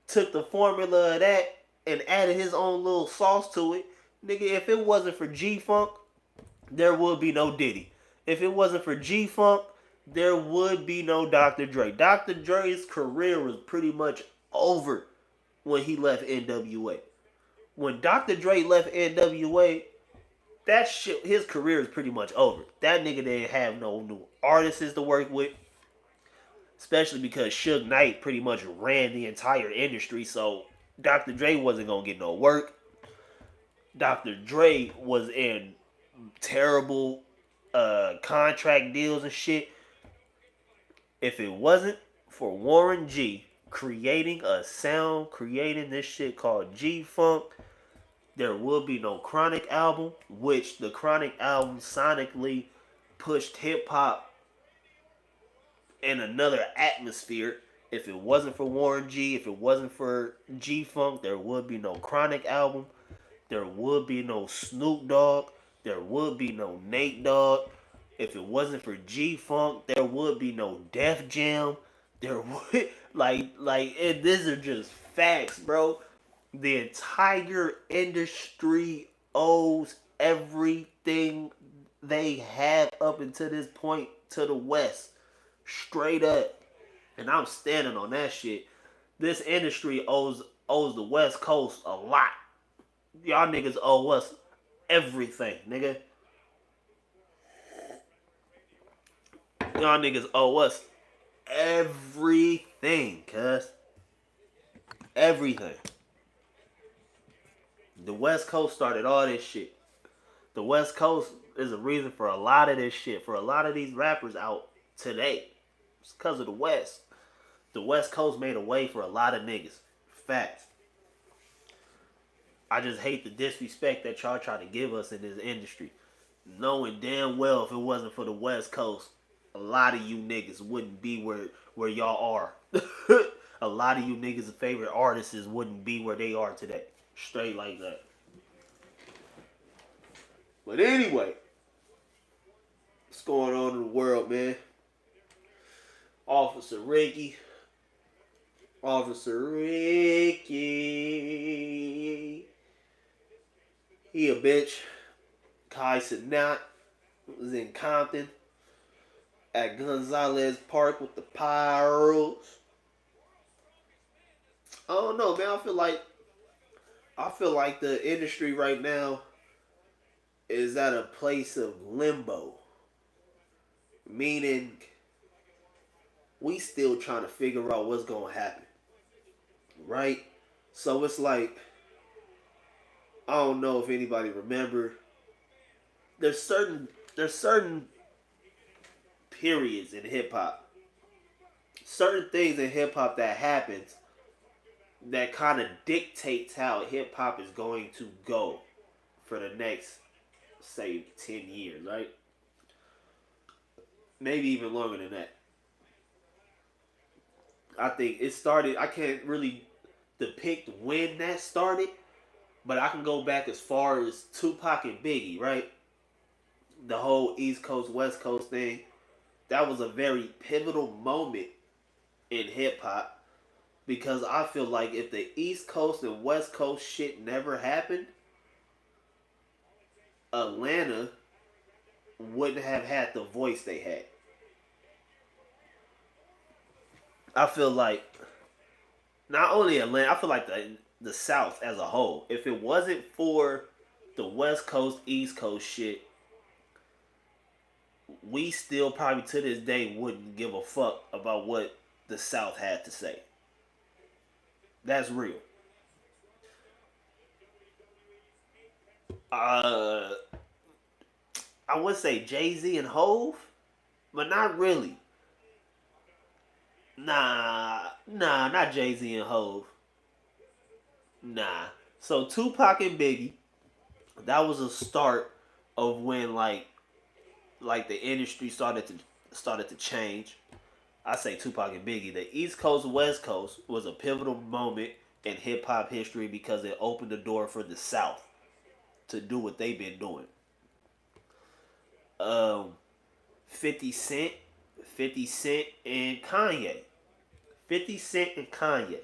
took the formula of that, and added his own little sauce to it. Nigga, if it wasn't for G Funk, there would be no Diddy. If it wasn't for G Funk, there would be no Dr. Dre. Dr. Dre's career was pretty much over when he left NWA. When Dr. Dre left NWA, that shit, his career is pretty much over. That nigga didn't have no new artists to work with, especially because Suge Knight pretty much ran the entire industry. So Dr. Dre wasn't gonna get no work. Dr. Dre was in terrible contract deals and shit. If it wasn't for Warren G creating a sound, creating this shit called G Funk, there would be no Chronic album, which the Chronic album sonically pushed hip hop in another atmosphere. If it wasn't for Warren G, if it wasn't for G Funk, there would be no Chronic album. There would be no Snoop Dogg. There would be no Nate Dogg. If it wasn't for G Funk, there would be no Def Jam. There would these are just facts, bro. The entire industry owes everything they have up until this point to the West. Straight up. And I'm standing on that shit. This industry owes the West Coast a lot. Y'all niggas owe us everything, nigga. Y'all niggas owe us everything, cuz. Everything. The West Coast started all this shit. The West Coast is a reason for a lot of this shit. For a lot of these rappers out today. It's because of the West. The West Coast made a way for a lot of niggas. Facts. I just hate the disrespect that y'all try to give us in this industry. Knowing damn well if it wasn't for the West Coast, a lot of you niggas wouldn't be where y'all are. A lot of you niggas' favorite artists wouldn't be where they are today. Straight like that. But anyway, what's going on in the world, man? Officer Ricky. He a bitch. Kai Cenat was in Compton at Gonzalez Park with the Pyros. I don't know, man. I feel like the industry right now is at a place of limbo. Meaning, we still trying to figure out what's going to happen. Right? So it's like, I don't know if anybody remember. There's certain periods in hip hop. Certain things in hip hop that happens that kind of dictates how hip hop is going to go for the next, say, 10 years, right? Maybe even longer than that. I think it started, I can't really depict when that started, but I can go back as far as Tupac and Biggie, right? The whole East Coast, West Coast thing. That was a very pivotal moment in hip hop. Because I feel like if the East Coast and West Coast shit never happened, Atlanta wouldn't have had the voice they had. I feel like not only Atlanta, I feel like the South as a whole. If it wasn't for the West Coast, East Coast shit, we still probably to this day wouldn't give a fuck about what the South had to say. That's real. I would say Jay-Z and Hove, but not really. Not Jay-Z and Hove. Nah. So Tupac and Biggie, that was a start of when like like the industry started to change. I say Tupac and Biggie. The East Coast West Coast was a pivotal moment in hip hop history because it opened the door for the South to do what they've been doing. Um, 50 Cent, 50 Cent and Kanye. 50 Cent and Kanye.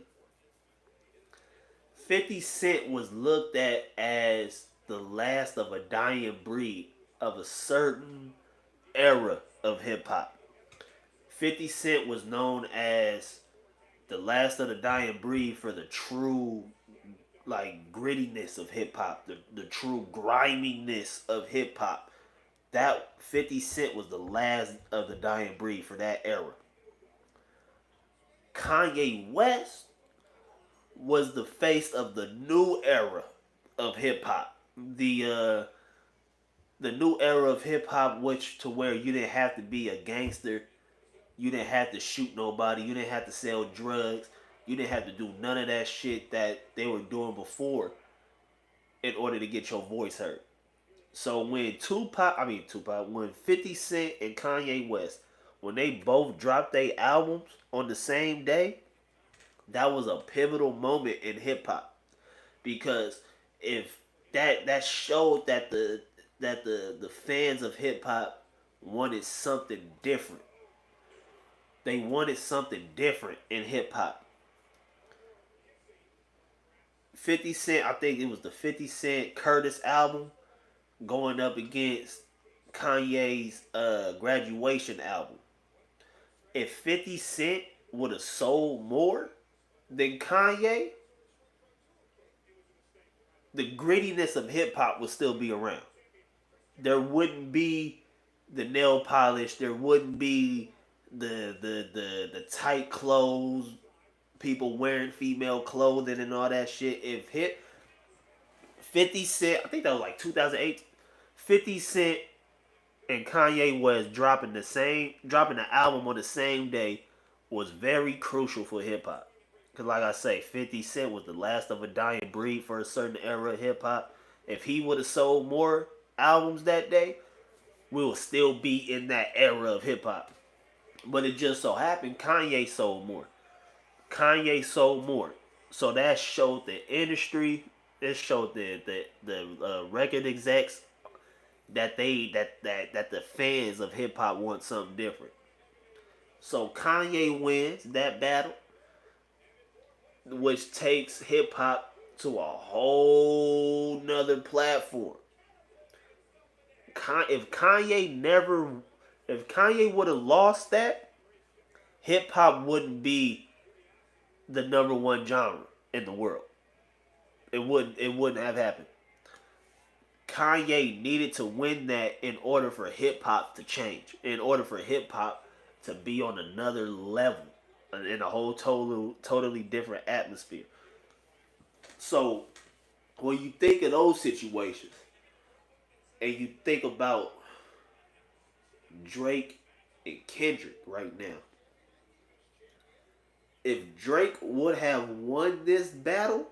50 Cent was looked at as the last of a dying breed of a certain era of hip hop. 50 Cent was known as the last of the dying breed for the true like grittiness of hip hop, the true griminess of hip hop. That 50 Cent was the last of the dying breed for that era. Kanye West was the face of the new era of hip hop. The new era of hip hop, which to where you didn't have to be a gangster, you didn't have to shoot nobody, you didn't have to sell drugs, you didn't have to do none of that shit that they were doing before in order to get your voice heard. So when when 50 Cent and Kanye West, when they both dropped their albums on the same day, that was a pivotal moment in hip hop because if that showed that the fans of hip hop wanted something different. They wanted something different in hip hop. 50 Cent, I think it was the 50 Cent Curtis album going up against Kanye's graduation album. If 50 Cent would have sold more than Kanye, the grittiness of hip hop would still be around. There wouldn't be the nail polish. There wouldn't be the tight clothes, people wearing female clothing and all that shit. If hit 50 Cent, I think that was like 2008. 50 Cent and Kanye West dropping the album on the same day was very crucial for hip hop. Cause like I say, 50 Cent was the last of a dying breed for a certain era of hip hop. If he would have sold more albums that day, we will still be in that era of hip hop. But it just so happened Kanye sold more. Kanye sold more. So that showed the industry. It showed the record execs that the fans of hip hop want something different. So Kanye wins that battle, which takes hip hop to a whole nother platform. If Kanye never, if Kanye would have lost that, hip hop wouldn't be the number one genre in the world. It wouldn't have happened. Kanye needed to win that in order for hip hop to change, in order for hip hop to be on another level, in a whole totally different atmosphere. So when you think of those situations, and you think about Drake and Kendrick right now, if Drake would have won this battle,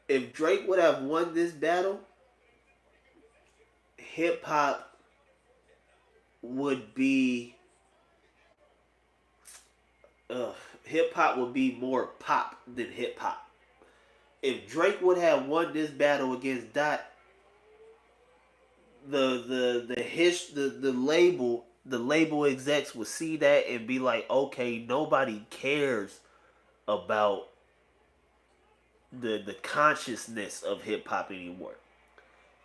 if Drake would have won this battle, hip hop would be hip hop would be more pop than hip hop. If Drake would have won this battle against Dot, the label execs would see that and be like, okay, nobody cares about the consciousness of hip hop anymore.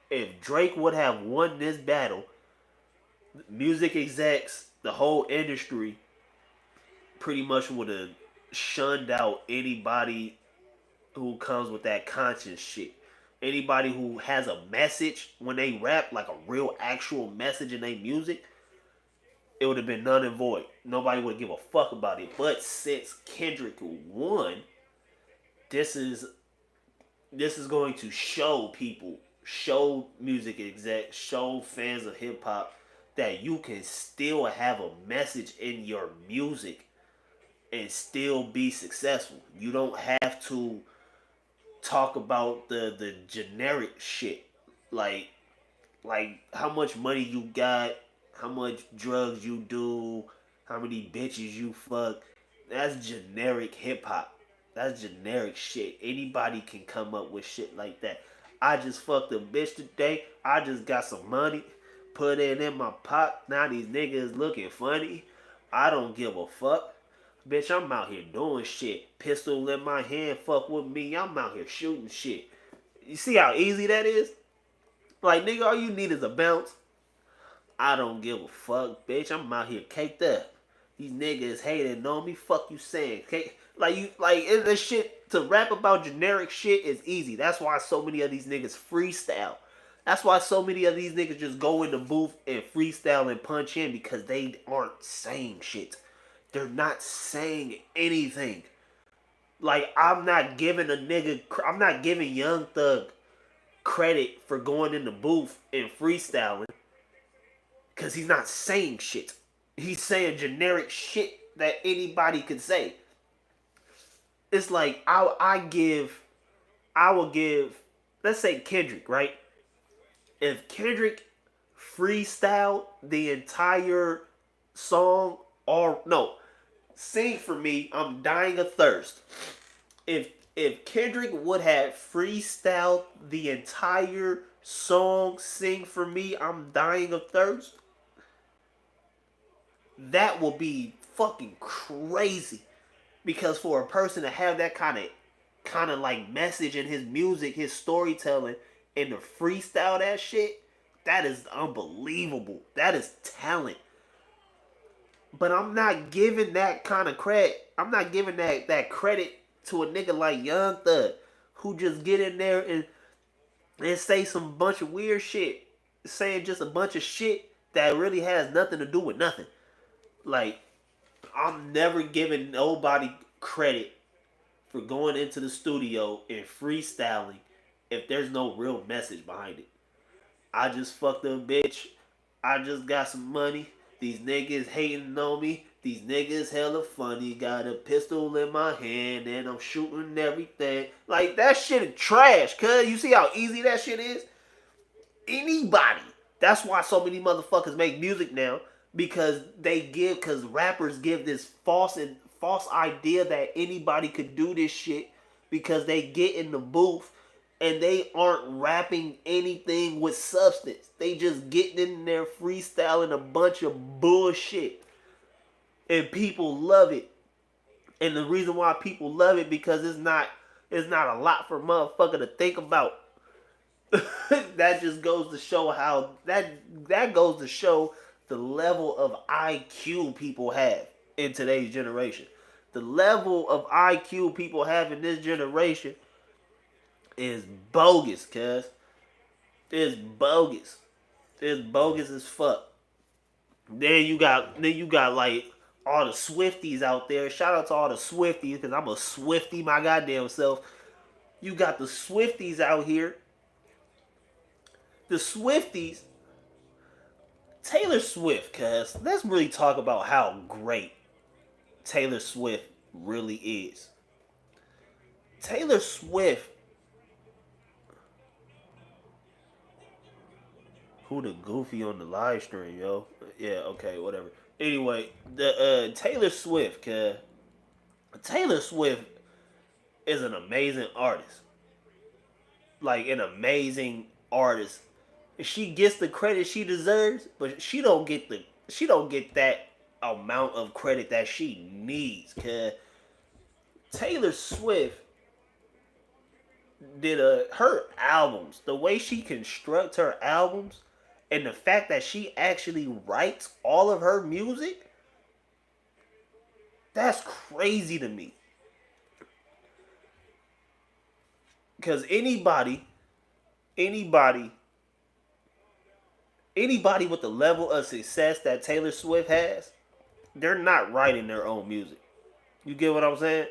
If Drake would have won this battle, music execs, the whole industry, pretty much would have shunned out anybody who comes with that conscious shit. Anybody who has a message when they rap, like a real actual message in their music, it would have been none and void. Nobody would give a fuck about it. But since Kendrick won, this is going to show people, show music execs, show fans of hip hop that you can still have a message in your music and still be successful. You don't have to talk about the generic shit like like how much money you got, how much drugs you do, how many bitches you fuck. That's generic hip hop. That's generic shit. Anybody can come up with shit like that. I just fucked a bitch today. I just got some money, put it in my pot. Now these niggas looking funny. I don't give a fuck. Bitch, I'm out here doing shit. Pistol in my hand, fuck with me. I'm out here shooting shit. You see how easy that is? Like, nigga, all you need is a bounce. I don't give a fuck, bitch. I'm out here caked up. These niggas hating on me. Fuck you saying? This shit to rap about generic shit is easy. That's why so many of these niggas freestyle. That's why so many of these niggas just go in the booth and freestyle and punch in because they aren't saying shit. They're not saying anything. Like I'm not giving Young Thug credit for going in the booth and freestyling because he's not saying shit. He's saying generic shit that anybody could say. It's like I will give, let's say Kendrick, right? If Kendrick freestyled the entire song, or no, Sing for Me, I'm Dying of Thirst. If Kendrick would have freestyled the entire song Sing for Me, I'm Dying of Thirst, that will be fucking crazy. Because for a person to have that kind of like message in his music, his storytelling, and to freestyle that shit, that is unbelievable. That is talent. But I'm not giving that kind of credit. I'm not giving that credit to a nigga like Young Thug, who just get in there and say some bunch of weird shit, saying just a bunch of shit that really has nothing to do with nothing. Like, I'm never giving nobody credit for going into the studio and freestyling if there's no real message behind it. I just fucked a bitch. I just got some money. These niggas hating on me. These niggas hella funny. Got a pistol in my hand and I'm shooting everything. Like, that shit is trash, cuz. You see how easy that shit is? Anybody. That's why so many motherfuckers make music now. Because rappers give this false idea that anybody could do this shit because they get in the booth and they aren't rapping anything with substance. They just getting in there freestyling a bunch of bullshit. And people love it. And the reason why people love it because it's not a lot for a motherfucker to think about. That just goes to show how that goes to show the level of IQ people have in today's generation. The level of IQ people have in this generation is bogus, cuz. It's bogus. It's bogus as fuck. Then you got like all the Swifties out there. Shout out to all the Swifties, because I'm a Swiftie my goddamn self. You got the Swifties out here. The Swifties, Taylor Swift, cuz. Let's really talk about how great Taylor Swift really is. Taylor Swift, who the goofy on the live stream, yo? Yeah, okay, whatever. Anyway, the Taylor Swift, cuz. Taylor Swift is an amazing artist. Like an amazing artist. She gets the credit she deserves, but she don't get that amount of credit that she needs. Cause Taylor Swift did her albums, the way she constructs her albums, and the fact that she actually writes all of her music, that's crazy to me. Cause anybody with the level of success that Taylor Swift has, they're not writing their own music. You get what I'm saying?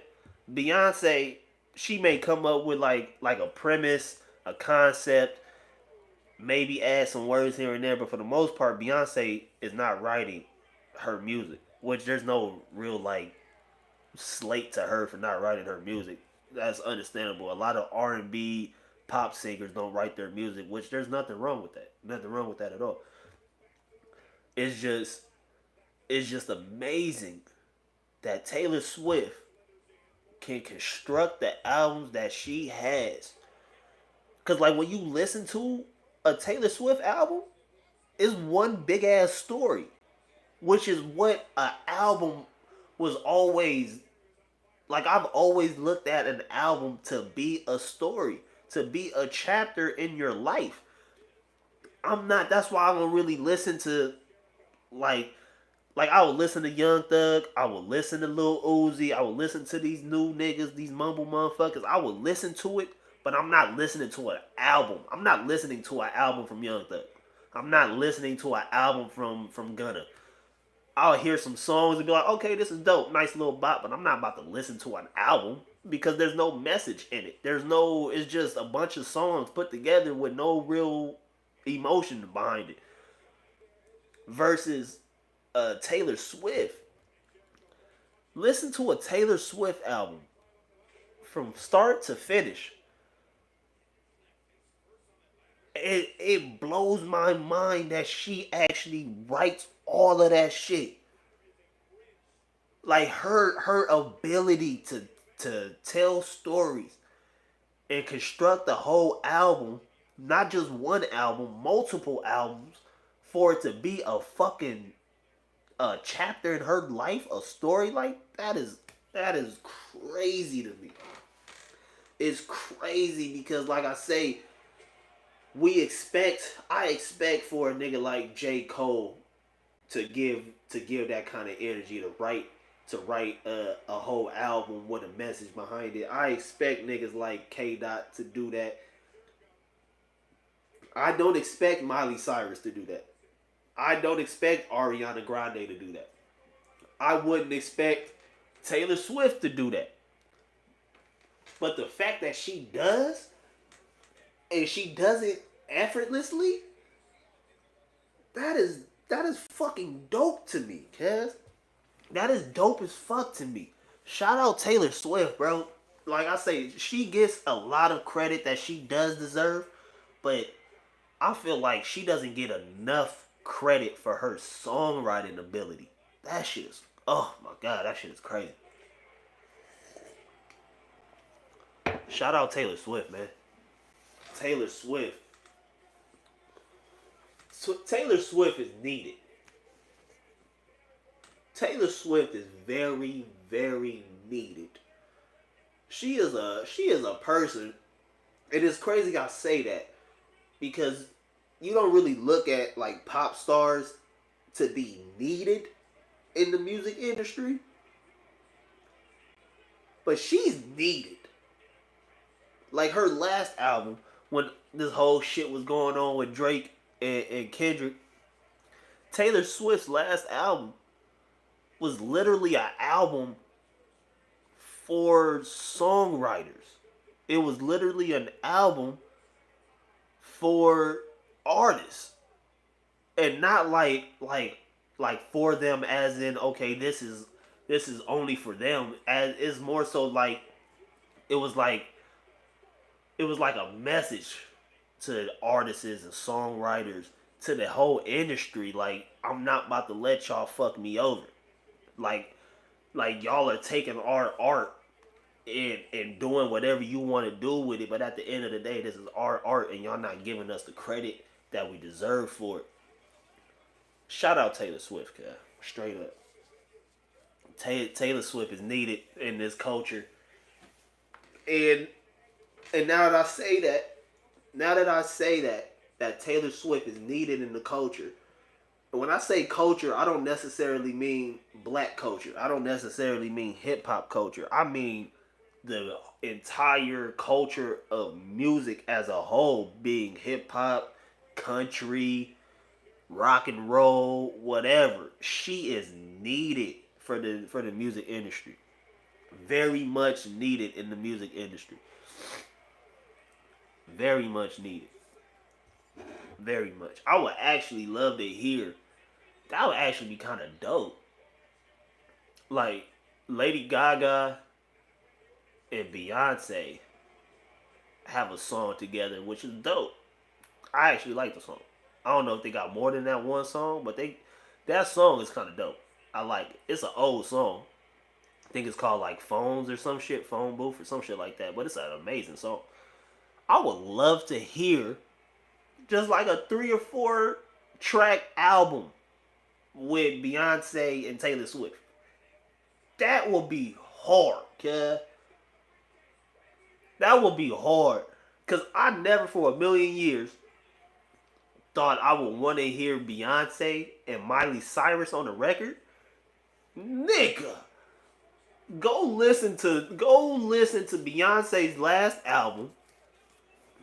Beyonce, she may come up with like a premise, a concept, maybe add some words here and there, but for the most part, Beyonce is not writing her music. Which there's no real like slate to her for not writing her music. That's understandable. A lot of R&B, pop singers don't write their music, which there's nothing wrong with that. Nothing wrong with that at all. It's just it's just amazing that Taylor Swift can construct the albums that she has. Cause like when you listen to a Taylor Swift album, it's one big ass story, which is what an album was always like. I've always looked at an album to be a story, to be a chapter in your life. I'm not. That's why I don't really listen to like I would listen to Young Thug, I would listen to Lil Uzi, I would listen to these new niggas, these mumble motherfuckers. I would listen to it, but I'm not listening to an album. I'm not listening to an album from Young Thug. I'm not listening to an album from Gunna. I'll hear some songs and be like, okay, this is dope, nice little bop, but I'm not about to listen to an album because there's no message in it. There's no, it's just a bunch of songs put together with no real emotion behind it. Versus Taylor Swift. Listen to a Taylor Swift album from start to finish. It blows my mind that she actually writes all of that shit. Like her ability to tell stories and construct the whole album, not just one album, multiple albums, for it to be a fucking a chapter in her life, a story like that is crazy to me. It's crazy because like I say, I expect for a nigga like J. Cole to give that kind of energy to write a whole album with a message behind it. I expect niggas like K. Dot to do that. I don't expect Miley Cyrus to do that. I don't expect Ariana Grande to do that. I wouldn't expect Taylor Swift to do that. But the fact that she does, and she does it effortlessly, that is fucking dope to me, cuz. That is dope as fuck to me. Shout out Taylor Swift, bro. Like I say, she gets a lot of credit that she does deserve, but I feel like she doesn't get enough credit for her songwriting ability. That shit is, oh my god, that shit is crazy. Shout out Taylor Swift, man. Taylor Swift. Taylor Swift is needed. Taylor Swift is very, very needed. She is a person. It is crazy I say that because you don't really look at like pop stars to be needed in the music industry, but she's needed. Like her last album, when this whole shit was going on with Drake and Kendrick, Taylor Swift's last album was literally an album for songwriters. It was literally an album for artists. And not like for them as in okay, this is only for them. As it's more so like it was like it was like a message to artists and songwriters, to the whole industry. Like I'm not about to let y'all fuck me over. Like y'all are taking our art and doing whatever you want to do with it, but at the end of the day, this is our art, and y'all not giving us the credit that we deserve for it. Shout out Taylor Swift, guy. Straight up. Taylor Swift is needed in this culture, and now that I say that, that Taylor Swift is needed in the culture. When I say culture, I don't necessarily mean black culture. I don't necessarily mean hip hop culture. I mean the entire culture of music as a whole, being hip hop, country, rock and roll, whatever. She is needed for the music industry. Very much needed in the music industry. Very much needed. Very much. I would actually love to hear. That would actually be kind of dope. Like Lady Gaga and Beyonce have a song together, which is dope. I actually like the song. I don't know if they got more than that one song, but that song is kind of dope. I like it. It's an old song. I think it's called like Phones or some shit, Phone Booth or some shit like that. But it's an amazing song. I would love to hear just like a 3 or 4 track album with Beyonce and Taylor Swift. That would be hard, cuz. That would be hard. Cause I never for a million years thought I would want to hear Beyonce and Miley Cyrus on the record. Nigga. Go listen to Beyonce's last album.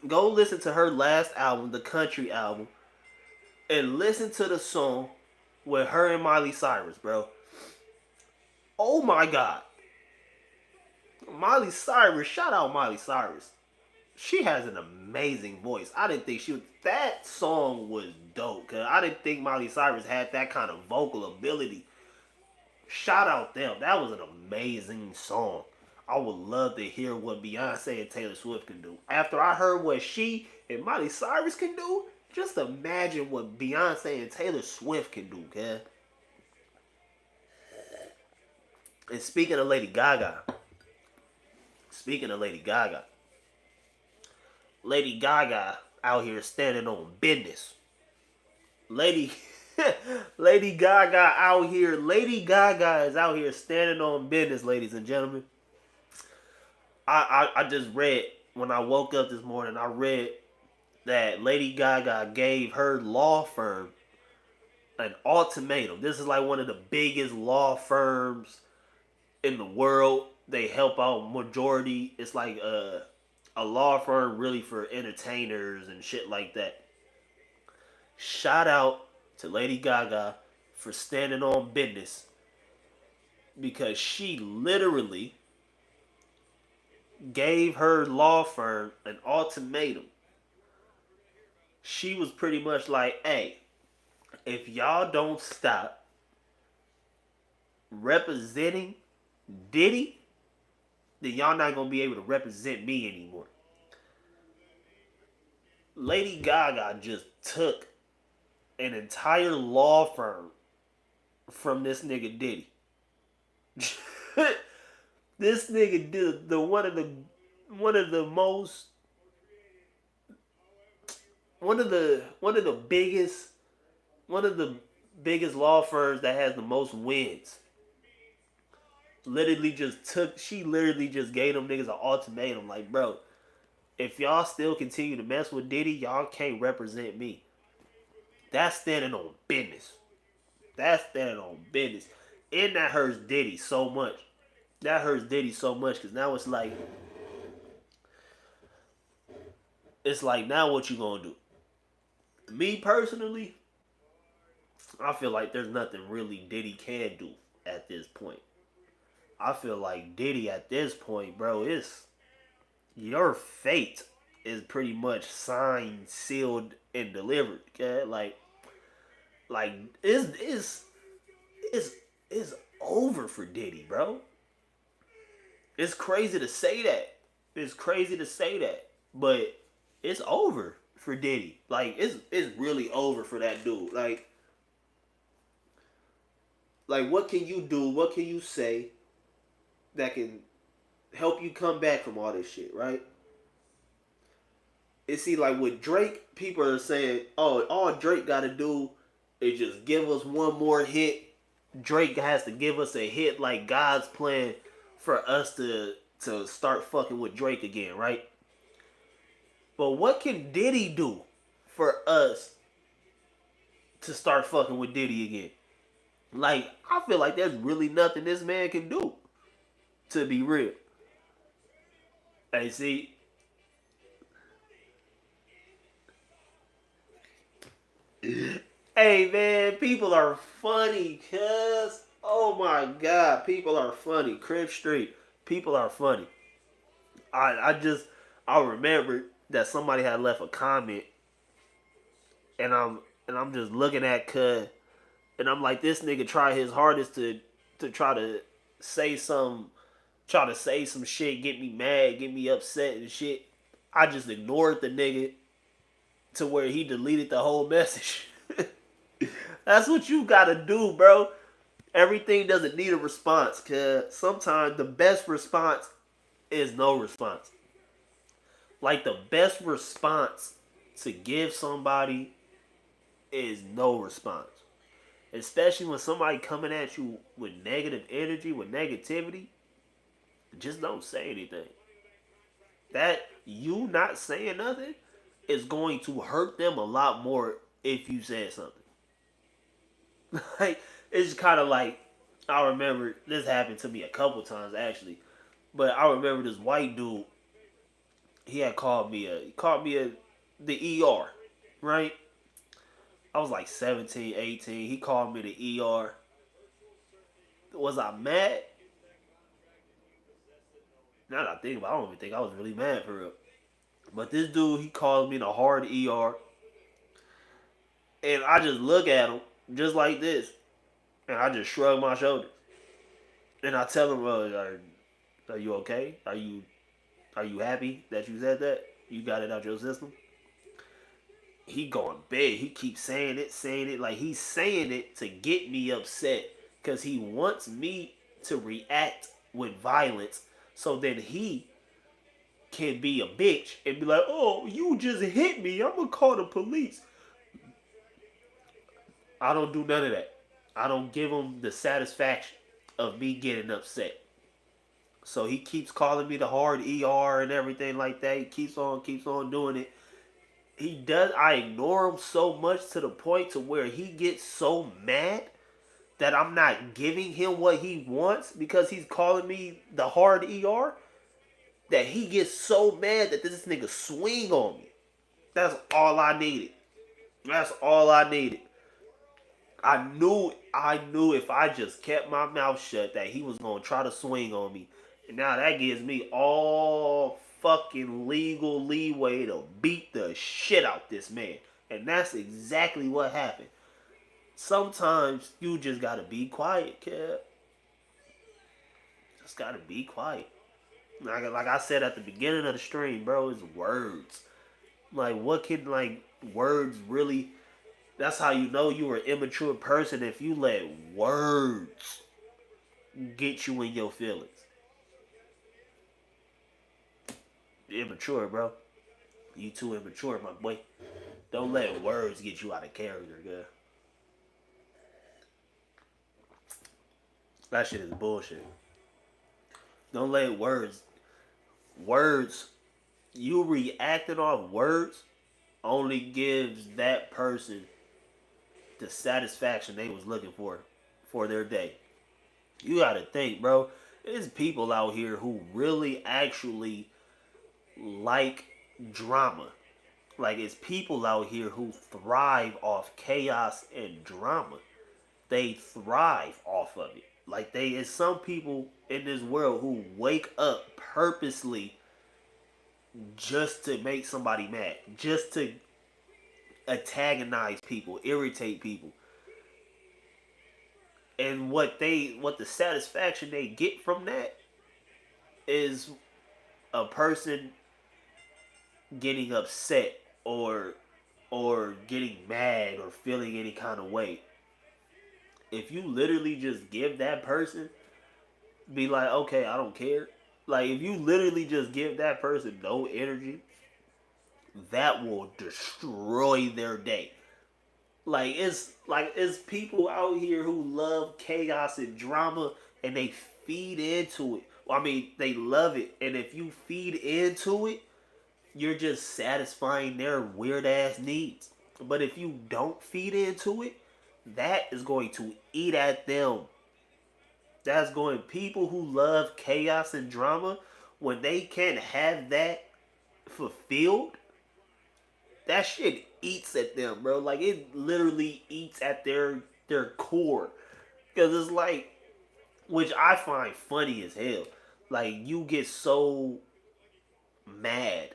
Go listen to her last album, the country album, and listen to the song with her and Miley Cyrus, bro. Oh my god. Miley Cyrus, shout out Miley Cyrus. She has an amazing voice. I didn't think she would. That song was dope, cause I didn't think Miley Cyrus had that kind of vocal ability. Shout out them. That was an amazing song. I would love to hear what Beyonce and Taylor Swift can do. After I heard what she and Miley Cyrus can do, just imagine what Beyonce and Taylor Swift can do, cuz. And speaking of Lady Gaga, Lady Gaga out here standing on business. Lady Lady Gaga out here. Lady Gaga is out here standing on business, ladies and gentlemen. I just read when I woke up this morning. I read that Lady Gaga gave her law firm an ultimatum. This is like one of the biggest law firms in the world. They help out majority. It's like a law firm really for entertainers and shit like that. Shout out to Lady Gaga for standing on business because she literally gave her law firm an ultimatum. She was pretty much like, hey, if y'all don't stop representing Diddy, then y'all not gonna be able to represent me anymore. Lady Gaga just took an entire law firm from this nigga Diddy. This nigga did the one of the most one of the biggest law firms that has the most wins. She literally just gave them niggas an ultimatum like, bro, if y'all still continue to mess with Diddy, y'all can't represent me. That's standing on business. That's standing on business. And that hurts Diddy so much. Because now it's like now what you gonna do? Me personally, I feel like there's nothing really Diddy can do at this point. I feel like Diddy at this point, bro, it's your fate is pretty much signed, sealed, and delivered. Okay, like it's over for Diddy, bro. It's crazy to say that. But it's over for Diddy. Like it's really over for that dude. Like what can you do? What can you say that can help you come back from all this shit, right? And see, like with Drake, people are saying, oh, all Drake got to do is just give us one more hit. Drake has to give us a hit like God's plan for us to start fucking with Drake again, right? But what can Diddy do for us to start fucking with Diddy again? Like, I feel like there's really nothing this man can do, to be real. Hey, see, hey man, people are funny, cuz. Oh my god, people are funny. Crib Street, people are funny. I remember that somebody had left a comment, and I'm just looking at cuz, and I'm like, this nigga try his hardest to try to say some shit, get me mad, get me upset and shit. I just ignored the nigga to where he deleted the whole message. That's what you gotta do, bro. Everything doesn't need a response, cause sometimes the best response is no response. Like the best response to give somebody is no response. Especially when somebody coming at you with negative energy, with negativity, just don't say anything. That you not saying nothing is going to hurt them a lot more if you said something. Like it's kind of like I remember this happened to me a couple times actually, but I remember this white dude. He had called me the ER, right? I was like 17, 18. He called me the ER. Was I mad? Now that I think about it, I don't even think I was really mad for real. But this dude, he called me the hard ER, and I just look at him just like this, and I just shrug my shoulders, and I tell him, are you okay? Are you happy that you said that? You got it out your system?" He going big. He keeps saying it like he's saying it to get me upset because he wants me to react with violence, so then he can be a bitch and be like, "Oh, you just hit me. I'm gonna call the police." I don't do none of that. I don't give him the satisfaction of me getting upset. So he keeps calling me the hard ER and everything like that. He keeps on doing it. He does. I ignore him so much to the point to where he gets so mad that I'm not giving him what he wants because he's calling me the hard ER. That he gets so mad that this nigga swing on me. That's all I needed. That's all I needed. I knew if I just kept my mouth shut that he was gonna try to swing on me. And now that gives me all fucking legal leeway to beat the shit out this man. And that's exactly what happened. Sometimes you just gotta be quiet. Just gotta be quiet. Like I said at the beginning of the stream, bro, it's words. Like what can like words really, that's how you know you're an immature person if you let words get you in your feelings. Immature, bro. You too immature, my boy. Don't let words get you out of character, girl. That shit is bullshit. Don't let words, you reacting off words only gives that person the satisfaction they was looking for their day. You gotta think, bro. There's people out here who really actually like drama. Like it's people out here who thrive off chaos and drama. They thrive off of it. Like they is some people in this world who wake up purposely just to make somebody mad, just to antagonize people, irritate people. And what the satisfaction they get from that is a person getting upset or getting mad or feeling any kind of way. If you literally just give that person, be like, okay, I don't care. Like if you literally just give that person no energy, that will destroy their day. Like it's people out here who love chaos and drama and they feed into it. Well, I mean, they love it, and if you feed into it, you're just satisfying their weird ass needs. But if you don't feed into it, that is going to eat at them. That's going people who love chaos and drama when they can't have that fulfilled, that shit eats at them, bro. Like it literally eats at their core. Cause it's like, which I find funny as hell. Like you get so mad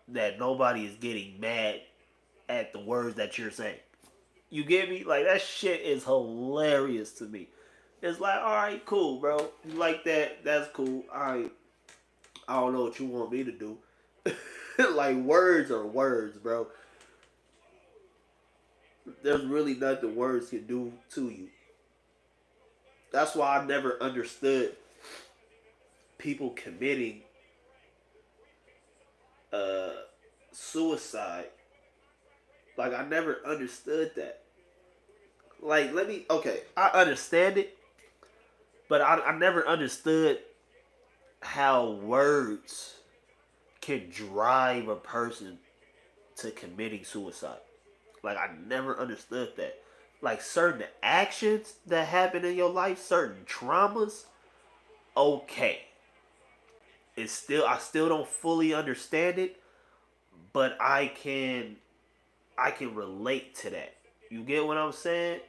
that nobody is getting mad at the words that you're saying. You get me? Like that shit is hilarious to me. It's like, all right, cool, bro. You like that? That's cool. All right. I don't know what you want me to do. Like words are words, bro. There's really nothing words can do to you. That's why I never understood people committing uh suicide. Like I never understood that. Like let me okay, I understand it, but I never understood how words can drive a person to committing suicide. Like I never understood that. Like certain actions that happen in your life, certain traumas, okay. It's still I still don't fully understand it, but I can relate to that. You get what I'm saying?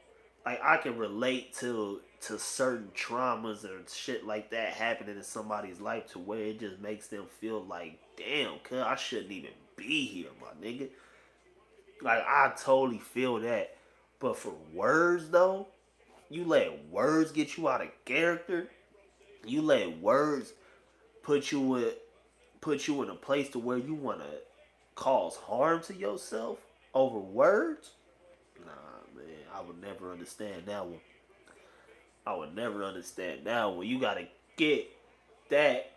Like I can relate to certain traumas or shit like that happening in somebody's life to where it just makes them feel like, damn, cuz I shouldn't even be here, my nigga. Like I totally feel that. But for words though, you let words get you out of character. You let words put you in a place to where you wanna cause harm to yourself over words. Nah, man, I would never understand that one. I would never understand that one. You gotta get that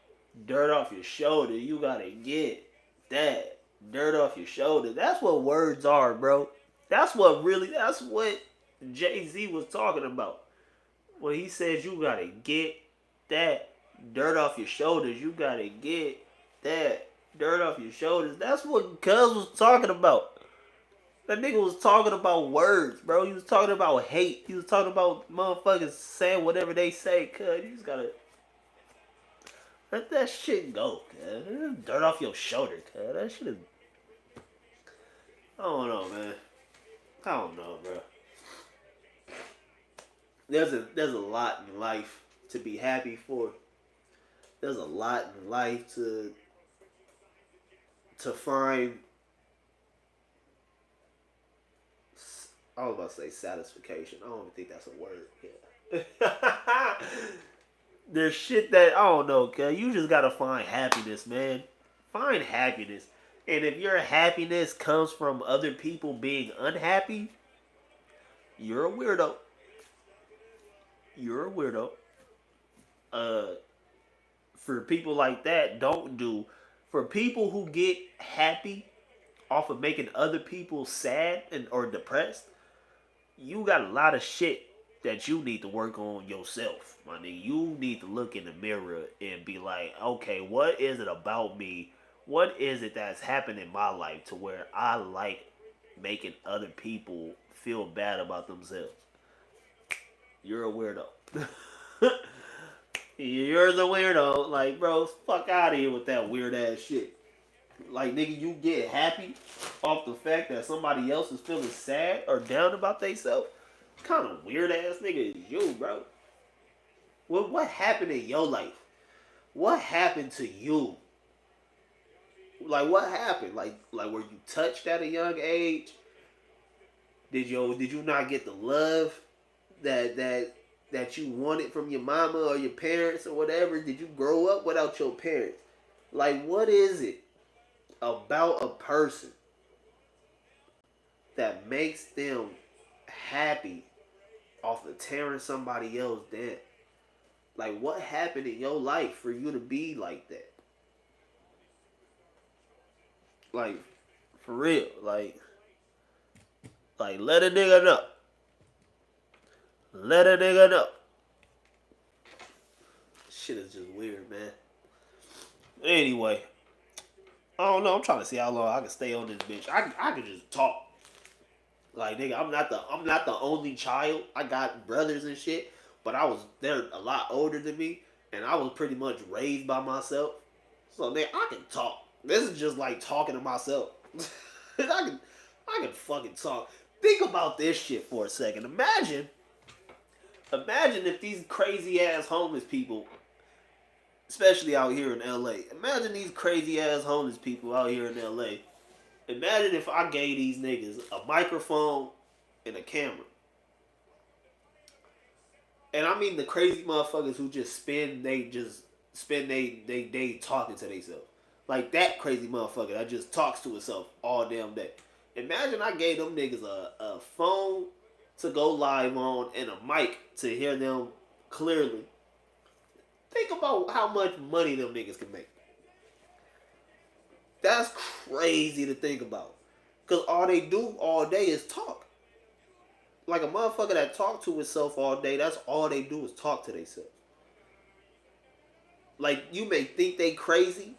dirt off your shoulder. You gotta get that dirt off your shoulder. That's what words are, bro. That's what Jay Z was talking about. When he says you gotta get that dirt off your shoulders, you gotta get that dirt off your shoulders. That's what Cuz was talking about. That nigga was talking about words, bro. He was talking about hate. He was talking about motherfuckers saying whatever they say, cuz. You just gotta let that shit go, cuz. Dirt off your shoulder, cuz. That shit is. I don't know, man. I don't know, bro. There's a lot in life to be happy for. There's a lot in life to find. I was about to say satisfaction. I don't even think that's a word. Yeah. There's shit that I don't know, cuz you just gotta find happiness, man. Find happiness. And if your happiness comes from other people being unhappy, you're a weirdo. You're a weirdo. Uh for people like that, don't do for people who get happy off of making other people sad and or depressed, you got a lot of shit that you need to work on yourself, my nigga. You need to look in the mirror and be like, okay, what is it about me? What is it that's happened in my life to where I like making other people feel bad about themselves? You're a weirdo. You're the weirdo. Like, bro, fuck out of here with that weird ass shit. Like, nigga, you get happy off the fact that somebody else is feeling sad or down about themselves? Kind of weird ass nigga is you, bro? What happened in your life? What happened to you? Like, what happened? Like, were you touched at a young age? Did you not get the love that you wanted from your mama or your parents or whatever? Did you grow up without your parents? Like, what is it about a person that makes them happy off of tearing somebody else down? Like, what happened in your life for you to be like that? Like, for real. Like, let a nigga know. Let a nigga know. Shit is just weird, man. Anyway, I don't know. I'm trying to see how long I can stay on this bitch. I can just talk. Like, nigga, I'm not the only child. I got brothers and shit, but they're a lot older than me, and I was pretty much raised by myself. So nigga, I can talk. This is just like talking to myself. I can fucking talk. Think about this shit for a second. Imagine if these crazy ass homeless people, especially out here in LA. Imagine these crazy ass homeless people out here in LA. Imagine if I gave these niggas a microphone and a camera. And I mean the crazy motherfuckers who just spend they day talking to themselves. Like that crazy motherfucker that just talks to itself all damn day. Imagine I gave them niggas a phone to go live on and a mic to hear them clearly. Think about how much money them niggas can make. That's crazy to think about. Because all they do all day is talk. Like a motherfucker that talk to itself all day, that's all they do is talk to themselves. Like, you may think they crazy,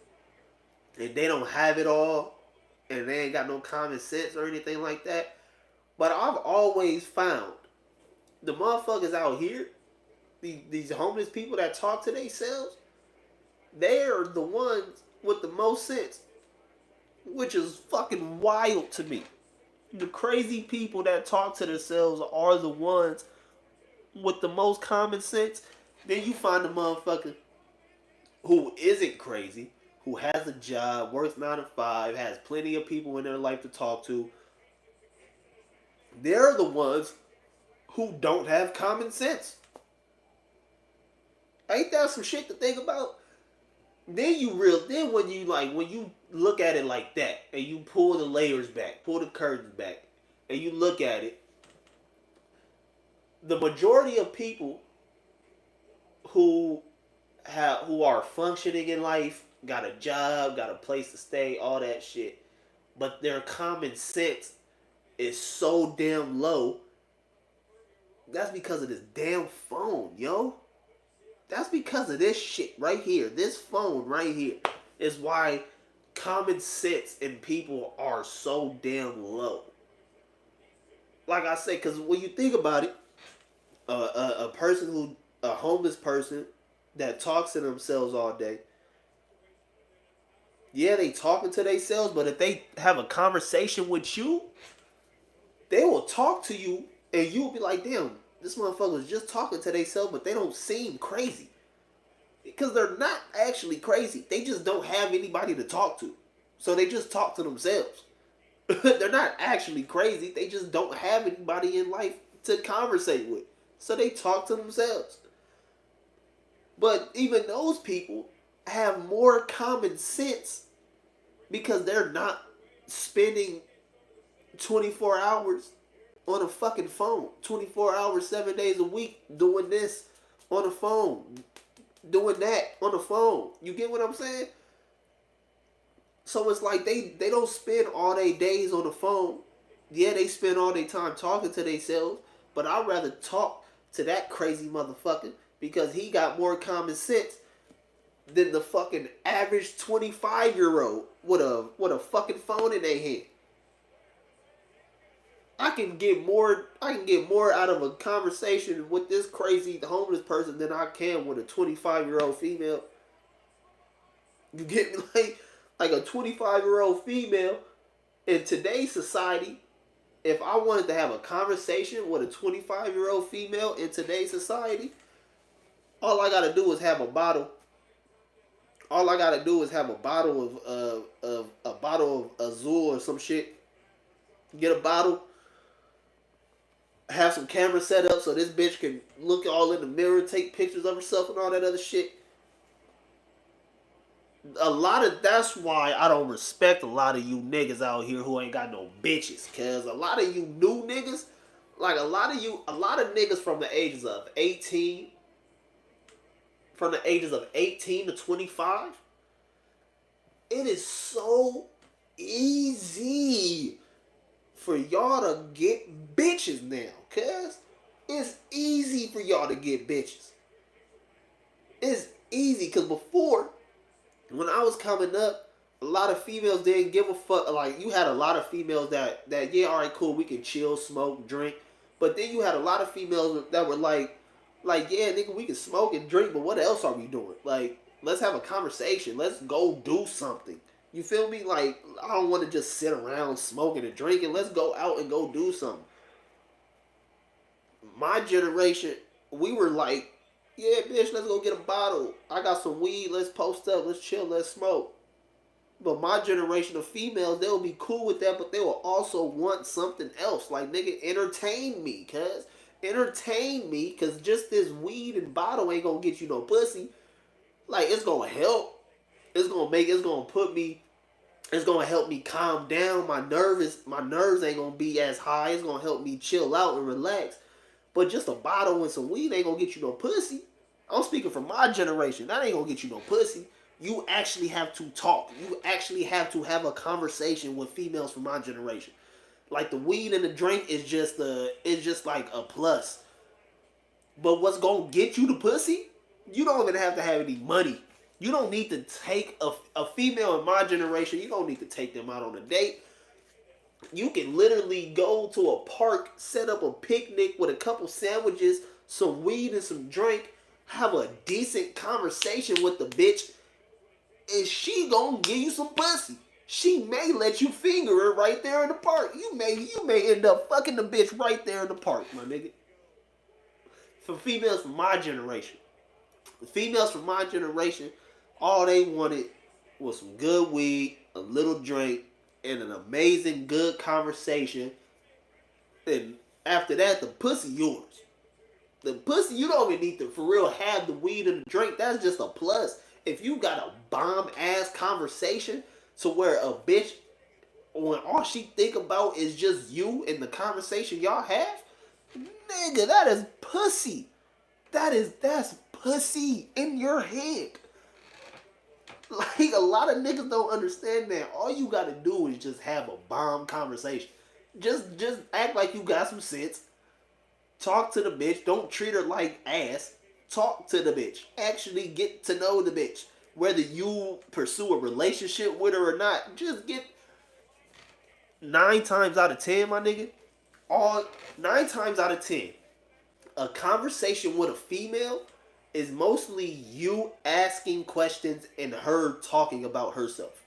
and they don't have it all, and they ain't got no common sense or anything like that. But I've always found the motherfuckers out here, these homeless people that talk to themselves, they're the ones with the most sense, which is fucking wild to me. The crazy people that talk to themselves are the ones with the most common sense. Then you find the motherfucker who isn't crazy, who has a job, works 9 to 5, has plenty of people in their life to talk to. They're the ones who don't have common sense. Ain't that some shit to think about? Then when you look at it like that and you pull the layers back, pull the curtains back, and you look at it, the majority of people who are functioning in life, got a job, got a place to stay, all that shit, but their common sense is so damn low. That's because of this damn phone, yo. That's because of this shit right here. This phone right here is why common sense in people are so damn low. Like I say, because when you think about it, a homeless person that talks to themselves all day, yeah, they talking to themselves, but if they have a conversation with you, they will talk to you, and you'll be like, damn, this motherfucker was just talking to themselves, but they don't seem crazy. Because they're not actually crazy. They just don't have anybody to talk to. So they just talk to themselves. They're not actually crazy. They just don't have anybody in life to conversate with. So they talk to themselves. But even those people have more common sense because they're not spending 24 hours on a fucking phone. 24 hours, 7 days a week doing this on the phone. Doing that on the phone. You get what I'm saying? So it's like they don't spend all their days on the phone. Yeah, they spend all their time talking to themselves, but I'd rather talk to that crazy motherfucker because he got more common sense than the fucking average 25-year-old with a fucking phone in their hand. I can get more out of a conversation with this crazy homeless person than I can with a 25-year-old female. You get me? Like a 25-year-old female in today's society, if I wanted to have a conversation with a 25-year-old female in today's society, all I gotta do is have a bottle. All I gotta do is have a bottle of Azul or some shit. Get a bottle. Have some cameras set up so this bitch can look all in the mirror, take pictures of herself and all that other shit. That's why I don't respect a lot of you niggas out here who ain't got no bitches. Cause a lot of you new niggas, like a lot of niggas from the ages of 18 to 25, it is so easy for y'all to get bitches now, cuz it's easy for y'all to get bitches. It's easy, cuz before, when I was coming up, a lot of females didn't give a fuck. Like, you had a lot of females that yeah, alright, cool, we can chill, smoke, drink. But then you had a lot of females that were like, yeah, nigga, we can smoke and drink, but what else are we doing? Like, let's have a conversation. Let's go do something. You feel me? Like, I don't want to just sit around smoking and drinking. Let's go out and go do something. My generation, we were like, yeah, bitch, let's go get a bottle. I got some weed. Let's post up. Let's chill. Let's smoke. But my generation of females, they'll be cool with that, but they will also want something else. Like, nigga, entertain me, cuz. Entertain me, because just this weed and bottle ain't going to get you no pussy. Like, it's going to help. It's gonna put me. It's gonna help me calm down. My nerves ain't gonna be as high. It's gonna help me chill out and relax. But just a bottle and some weed ain't gonna get you no pussy. I'm speaking from my generation. That ain't gonna get you no pussy. You actually have to talk. You actually have to have a conversation with females from my generation. Like the weed and the drink is just like a plus. But what's gonna get you the pussy? You don't even have to have any money. You don't need to take a female in my generation. You don't need to take them out on a date. You can literally go to a park, set up a picnic with a couple sandwiches, some weed and some drink, have a decent conversation with the bitch, and she gonna give you some pussy. She may let you finger her right there in the park. You may end up fucking the bitch right there in the park, my nigga. For females from my generation. The females from my generation, all they wanted was some good weed, a little drink, and an amazing good conversation. And after that, the pussy yours. The pussy, you don't even need to for real have the weed and the drink. That's just a plus. If you got a bomb ass conversation to where a bitch, when all she think about is just you and the conversation y'all have, nigga, that is pussy. That's pussy in your head. Like a lot of niggas don't understand that. All you gotta do is just have a bomb conversation. Just act like you got some sense. Talk to the bitch. Don't treat her like ass. Talk to the bitch. Actually get to know the bitch. Whether you pursue a relationship with her or not, just get 9 times out of 10, my nigga. All 9 times out of 10, a conversation with a female is mostly you asking questions and her talking about herself.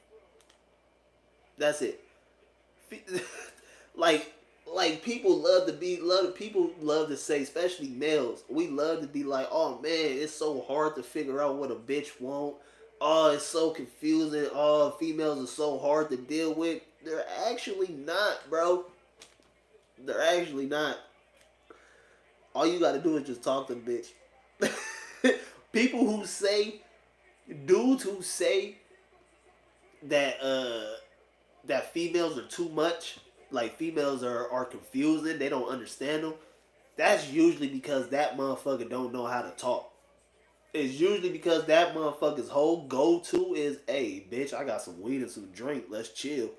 That's it. like people people love to say, especially males, we love to be like, oh man, it's so hard to figure out what a bitch want. Oh, it's so confusing. Oh, females are so hard to deal with. They're actually not, bro. They're actually not. All you gotta do is just talk to the bitch. People who say, dudes who say that that females are too much, like females are confusing, they don't understand them. That's usually because that motherfucker don't know how to talk. It's usually because that motherfucker's whole go-to is, hey, bitch, I got some weed and some drink, let's chill.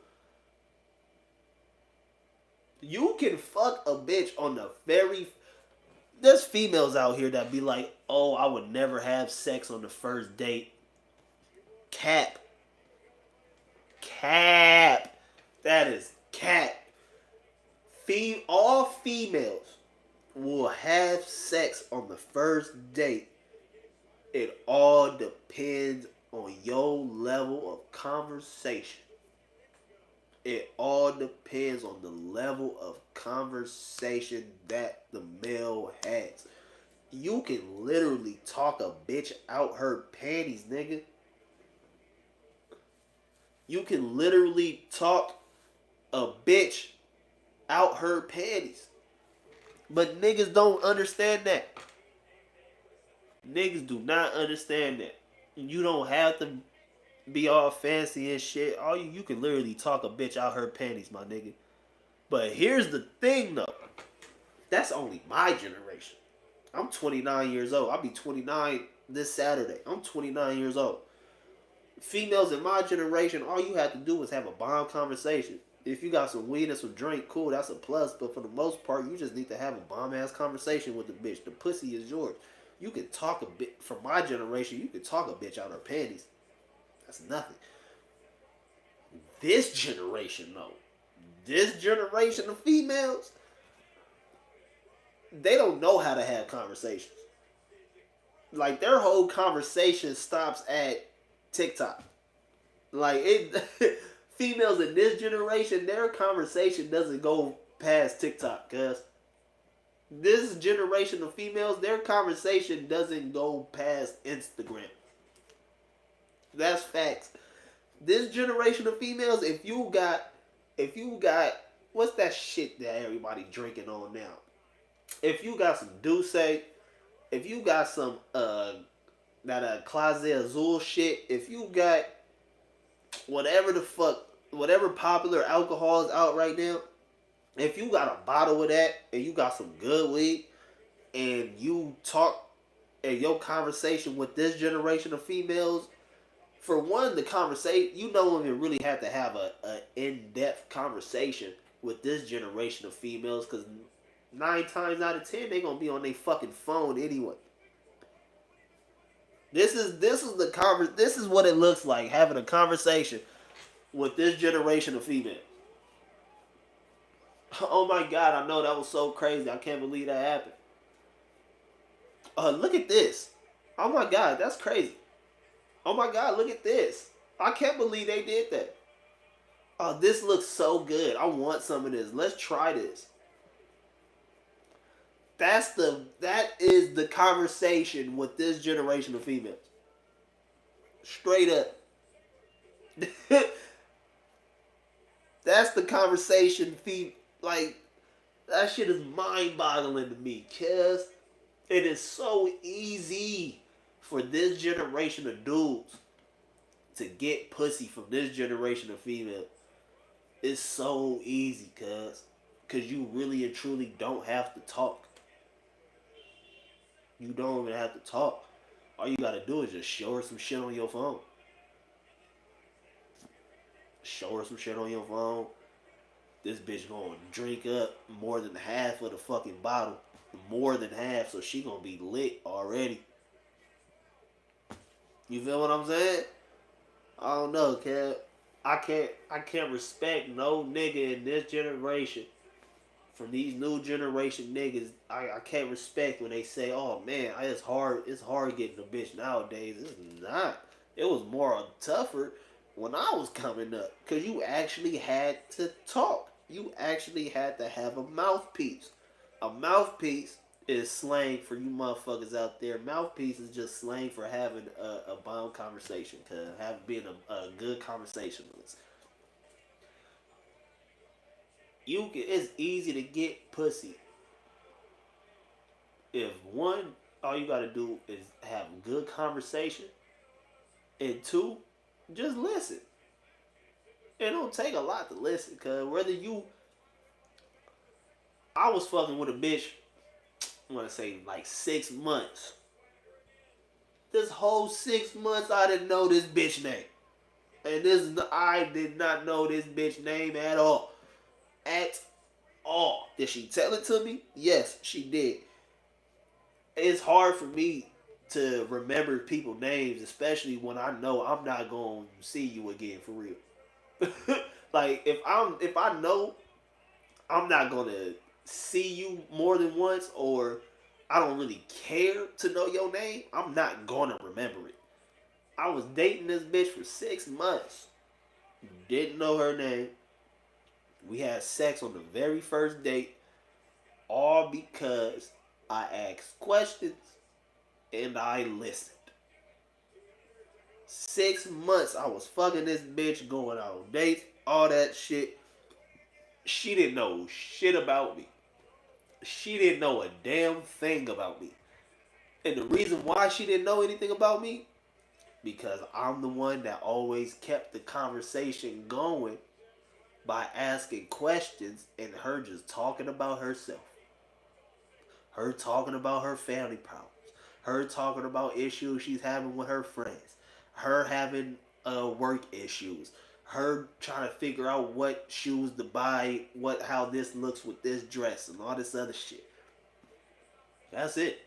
You can fuck a bitch on the very... There's females out here that be like, oh, I would never have sex on the first date. Cap. Cap. That is cap. All females will have sex on the first date. It all depends on your level of conversation. It all depends on the level of conversation that the male has. You can literally talk a bitch out her panties, nigga. You can literally talk a bitch out her panties. But niggas don't understand that. Niggas do not understand that. You don't have to be all fancy and shit. All you can literally talk a bitch out her panties, my nigga. But here's the thing though. That's only my generation. I'm 29 years old. I'll be 29 this Saturday. I'm 29 years old. Females in my generation, all you have to do is have a bomb conversation. If you got some weed and some drink, cool, that's a plus. But for the most part, you just need to have a bomb ass conversation with the bitch. The pussy is yours. You can talk a bit, from my generation, you can talk a bitch out her panties. That's nothing. This generation, though, this generation of females, they don't know how to have conversations. Like, their whole conversation stops at TikTok. Like, females in this generation, their conversation doesn't go past TikTok, cuz. This generation of females, their conversation doesn't go past Instagram. That's facts. This generation of females, if you got, what's that shit that everybody drinking on now? If you got some Douce, if you got some that Clase Azul shit, if you got whatever the fuck, whatever popular alcohol is out right now, if you got a bottle of that and you got some good weed and you talk in your conversation with this generation of females, for one, the conversation, you don't even really have to have a in-depth conversation with this generation of females because 9 times out of 10 they gonna be on their fucking phone anyway. This is what it looks like having a conversation with this generation of females. Oh my god, I know that was so crazy. I can't believe that happened. Look at this. Oh my god, that's crazy. Oh my god, look at this. I can't believe they did that. Oh, this looks so good. I want some of this. Let's try this. That is the conversation with this generation of females. Straight up. That's the conversation like that shit is mind-boggling to me, cuz it is so easy for this generation of dudes to get pussy from this generation of females. It's so easy, cuz you really and truly don't have to talk. You don't even have to talk. All you gotta do is just show her some shit on your phone. Show her some shit on your phone. This bitch gonna drink up more than half of the fucking bottle. More than half, so she gonna be lit already. You feel what I'm saying? I don't know, Kev. I can't respect no nigga in this generation. From these new generation niggas, I can't respect when they say, "Oh man, it's hard getting a bitch nowadays." It's not. It was more tougher when I was coming up, cause you actually had to talk. You actually had to have a mouthpiece. A mouthpiece is slang for you motherfuckers out there. Mouthpiece is just slang for having a bomb conversation, being a good conversationalist. It's easy to get pussy if one, all you gotta do is have good conversation, and two, just listen. It don't take a lot to listen, cause I was fucking with a bitch, I want to say like 6 months. This whole 6 months I didn't know this bitch name, and I did not know this bitch name at all. At all. Did she tell it to me? Yes, she did. It's hard for me to remember people names, especially when I know I'm not gonna see you again for real. Like if I know I'm not gonna see you more than once, or I don't really care to know your name, I'm not gonna remember it. I was dating this bitch for 6 months. Didn't know her name. We had sex on the very first date, all because I asked questions and I listened. 6 months I was fucking this bitch, going on dates, all that shit. She didn't know shit about me. She didn't know a damn thing about me. And the reason why she didn't know anything about me, because I'm the one that always kept the conversation going by asking questions and her just talking about herself. Her talking about her family problems. Her talking about issues she's having with her friends. Her having work issues. Her trying to figure out what shoes to buy, how this looks with this dress and all this other shit. That's it.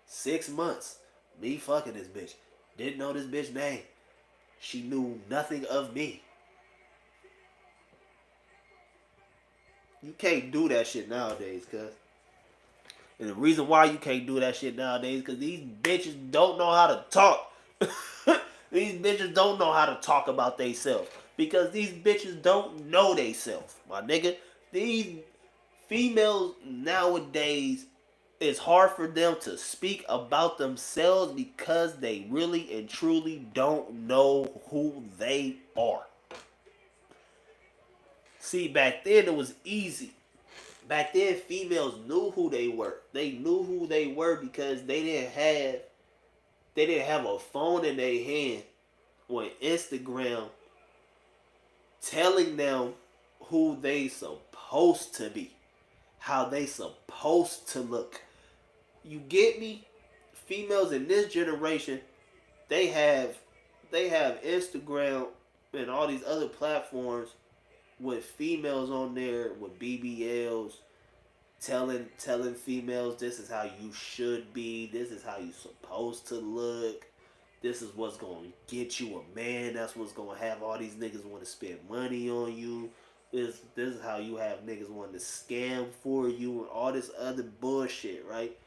6 months. Me fucking this bitch. Didn't know this bitch name. She knew nothing of me. You can't do that shit nowadays, cuz. And the reason why you can't do that shit nowadays, because these bitches don't know how to talk. These bitches don't know how to talk about themselves. Because these bitches don't know themselves, my nigga. These females nowadays, it's hard for them to speak about themselves because they really and truly don't know who they are. See, back then it was easy. Back then females knew who they were. They knew who they were because they didn't have a phone in their hand on Instagram telling them who they supposed to be, how they supposed to look. You get me? Females in this generation, they have Instagram and all these other platforms with females on there with BBLs telling females this is how you should be, this is how you supposed to look, this is what's gonna get you a man, that's what's gonna have all these niggas want to spend money on you. This is how you have niggas wanting to scam for you and all this other bullshit, right?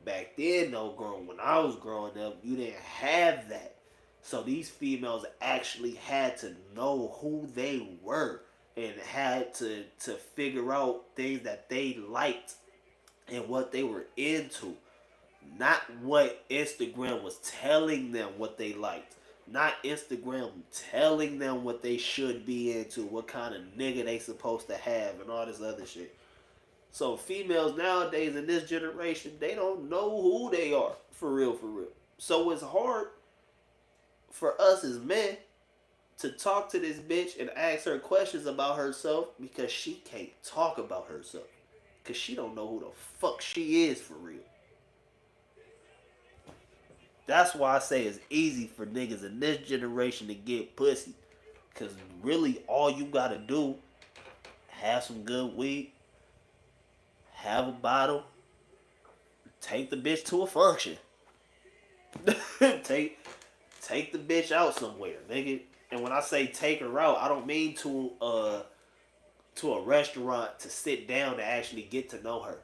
Back then, though, when I was growing up, you didn't have that. So these females actually had to know who they were and had to figure out things that they liked and what they were into. Not what Instagram was telling them what they liked. Not Instagram telling them what they should be into, what kind of nigga they supposed to have, and all this other shit. So females nowadays in this generation, they don't know who they are. For real, for real. So it's hard for us as men to talk to this bitch and ask her questions about herself because she can't talk about herself. Because she don't know who the fuck she is for real. That's why I say it's easy for niggas in this generation to get pussy. Because really all you gotta do, have some good weed, have a bottle, take the bitch to a function. take the bitch out somewhere, nigga. And when I say take her out, I don't mean to a restaurant to sit down to actually get to know her.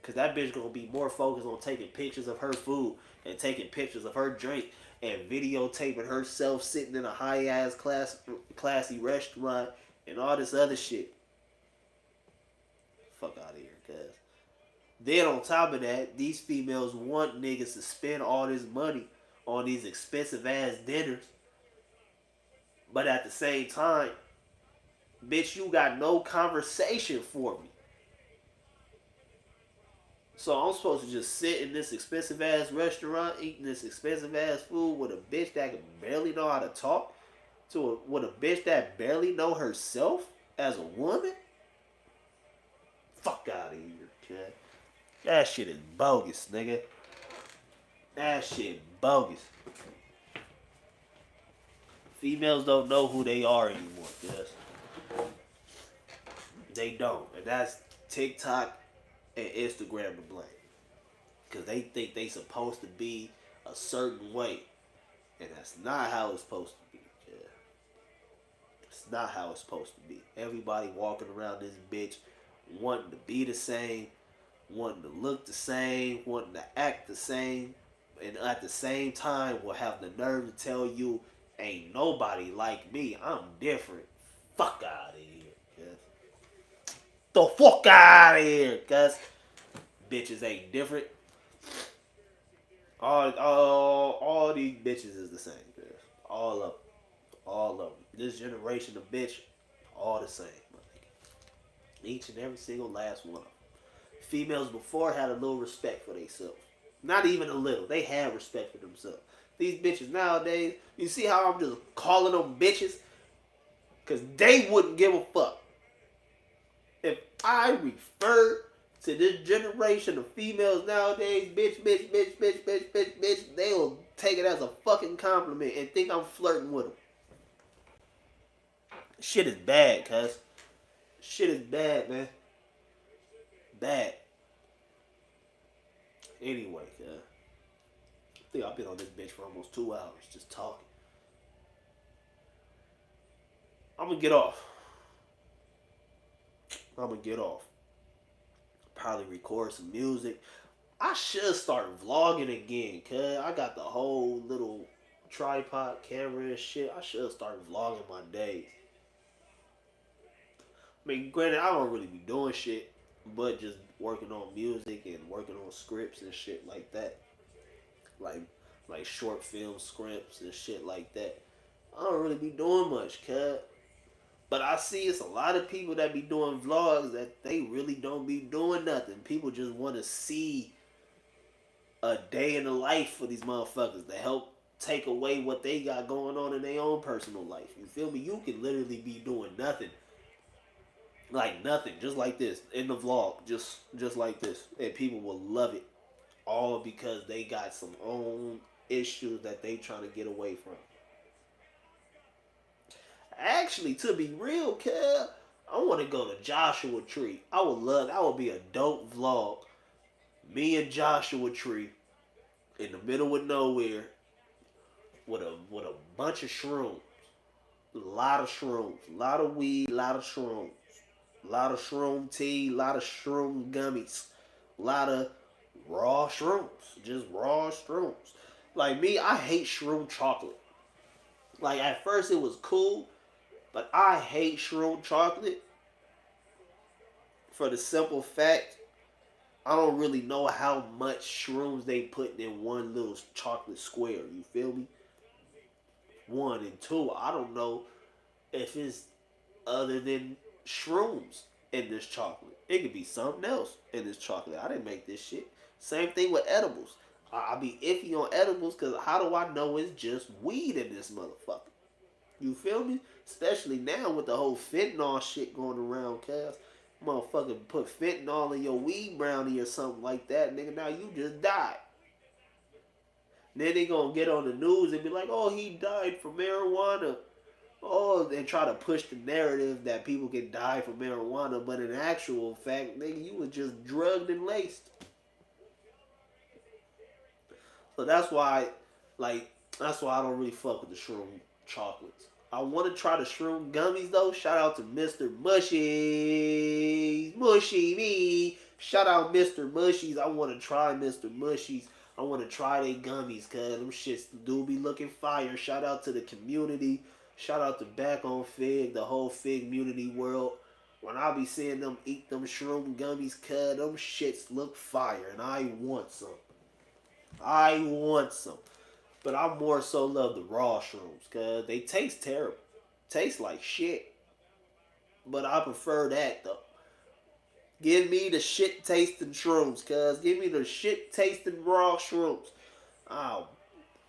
Cause that bitch gonna be more focused on taking pictures of her food and taking pictures of her drink and videotaping herself sitting in a high ass classy restaurant and all this other shit. Fuck out of here, cuz. Then on top of that, these females want niggas to spend all this money on these expensive ass dinners. But at the same time, bitch, you got no conversation for me. So I'm supposed to just sit in this expensive ass restaurant eating this expensive ass food with a bitch that can barely know how to talk with a bitch that barely know herself as a woman? Fuck out of here, kid. That shit is bogus, nigga. That shit bogus. Females don't know who they are anymore, yes. They don't. And that's TikTok and Instagram to blame. Because they think they supposed to be a certain way. And that's not how it's supposed to be. Yeah. It's not how it's supposed to be. Everybody walking around this bitch wanting to be the same, wanting to look the same, wanting to act the same, and at the same time will have the nerve to tell you, ain't nobody like me. I'm different. Fuck out of here, cuz. The fuck out of here, cuz. Bitches ain't different. All these bitches is the same, cuz. All of them. All of them. This generation of bitch, all the same. Each and every single last one of them. Females before had a little respect for themselves. Not even a little. They had respect for themselves. These bitches nowadays, you see how I'm just calling them bitches? Because they wouldn't give a fuck. If I refer to this generation of females nowadays, bitch, they'll take it as a fucking compliment and think I'm flirting with them. Shit is bad, cuz. Shit is bad, man. Bad. Anyway, I think I've been on this bitch for almost 2 hours just talking. I'm gonna get off. Probably record some music. I should start vlogging again, cuz I got the whole little tripod camera and shit. I should start vlogging my days. I mean, granted, I don't really be doing shit, but just working on music and working on scripts and shit like that. Like short film scripts and shit like that. I don't really be doing much, cuz. But I see it's a lot of people that be doing vlogs that they really don't be doing nothing. People just want to see a day in the life for these motherfuckers to help take take away what they got going on in their own personal life. You feel me? You can literally be doing nothing. Like nothing. Just like this. In the vlog. Just like this. And people will love it. All because they got some own issues that they trying to get away from. Actually, to be real, Kev, I want to go to Joshua Tree. I would love that would be a dope vlog. Me and Joshua Tree in the middle of nowhere with a bunch of shrooms. A lot of shrooms. A lot of weed, a lot of shrooms. A lot of shroom tea, a lot of shroom gummies. A lot of raw shrooms. Just raw shrooms. Like me, I hate shroom chocolate. Like at first it was cool, but I hate shroom chocolate for the simple fact I don't really know how much shrooms they put in one little chocolate square. You feel me? One and two, I don't know if it's other than shrooms in this chocolate. It could be something else in this chocolate. I didn't make this shit. Same thing with edibles. I be iffy on edibles because how do I know it's just weed in this motherfucker? You feel me? Especially now with the whole fentanyl shit going around, cuz. Motherfucker put fentanyl in your weed brownie or something like that, nigga. Now you just died. Then they gonna get on the news and be like, oh, he died from marijuana. Oh, they try to push the narrative that people can die from marijuana, but in actual fact, nigga, you was just drugged and laced. So that's why I don't really fuck with the shroom chocolates. I want to try the shroom gummies though. Shout out to Mr. Mushies. Mushy me. Shout out Mr. Mushies. I want to try Mr. Mushies. I want to try they gummies, cuz them shits do be looking fire. Shout out to the community. Shout out to Back on Fig, the whole Fig community world. When I be seeing them eat them shroom gummies, cuz them shits look fire. And I want some. I want some. But I more so love the raw shrooms, cuz they taste terrible. Taste like shit. But I prefer that though. Give me the shit tasting shrooms, cuz. Give me the shit tasting raw shrooms. I'll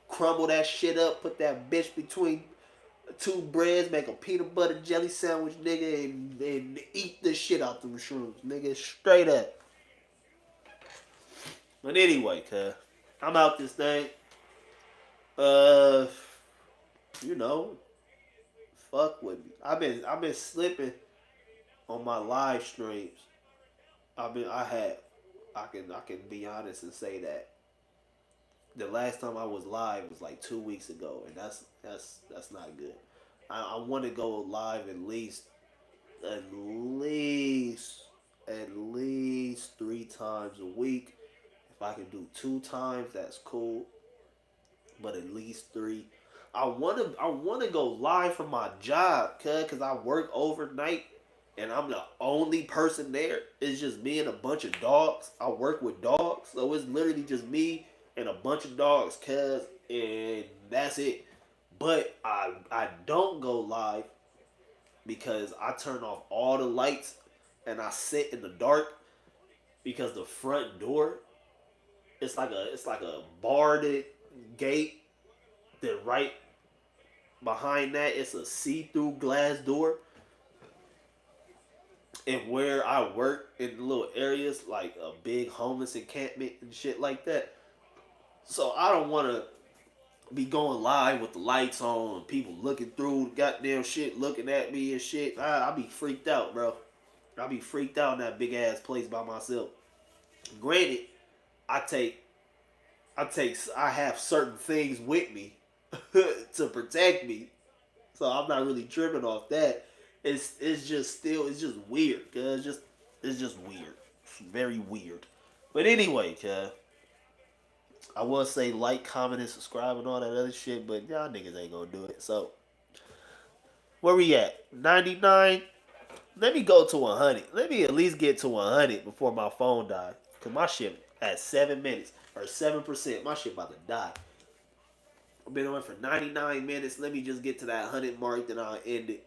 crumble that shit up, put that bitch between two breads, make a peanut butter jelly sandwich, nigga, and eat the shit out them shrooms, nigga. Straight up. But anyway, cuz, I'm out this thing. You know, fuck with me. I've been slipping on my live streams. I can be honest and say that the last time I was live was like 2 weeks ago, and that's not good. I want to go live at least at least 3 times a week. If I can do 2 times, that's cool. But at least 3. I wanna go live from my job, cause I work overnight and I'm the only person there. It's just me and a bunch of dogs. I work with dogs, so it's literally just me and a bunch of dogs, cuz, and that's it. But I don't go live because I turn off all the lights and I sit in the dark because the front door it's like a barred gate. Then right behind that it's a see-through glass door. And where I work in the little areas like a big homeless encampment and shit like that. So I don't want to be going live with the lights on and people looking through the goddamn shit, looking at me and shit. I be freaked out, bro. I be freaked out in that big ass place by myself. Granted, I have certain things with me to protect me, so I'm not really tripping off that. It's just weird, cuz it's just weird. It's very weird. But anyway, cuz I will say like, comment, and subscribe and all that other shit, but y'all niggas ain't gonna do it. So where we at? 99. Let me go to 100. Let me at least get to 100 before my phone dies. Cause my shit at 7 minutes or 7%. My shit about to die. I've been on for 99 minutes. Let me just get to that 100 mark, then I'll end it.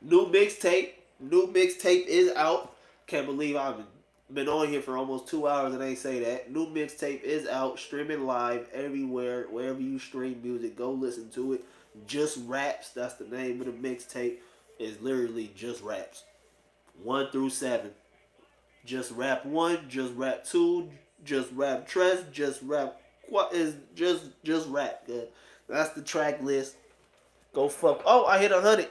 New mixtape. New mixtape is out. Can't believe I've been Been on here for almost 2 hours and ain't say that. New mixtape is out, streaming live everywhere, wherever you stream music. Go listen to it. Just Raps, that's the name of the mixtape. Is literally just raps, 1 through 7. Just rap one, just rap two, just rap tres, just rap. What is just rap? Good. That's the track list. Go fuck. Oh, I hit 100.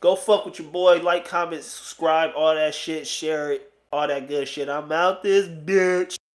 Go fuck with your boy. Like, comment, subscribe, all that shit. Share it, all that good shit. I'm out this bitch.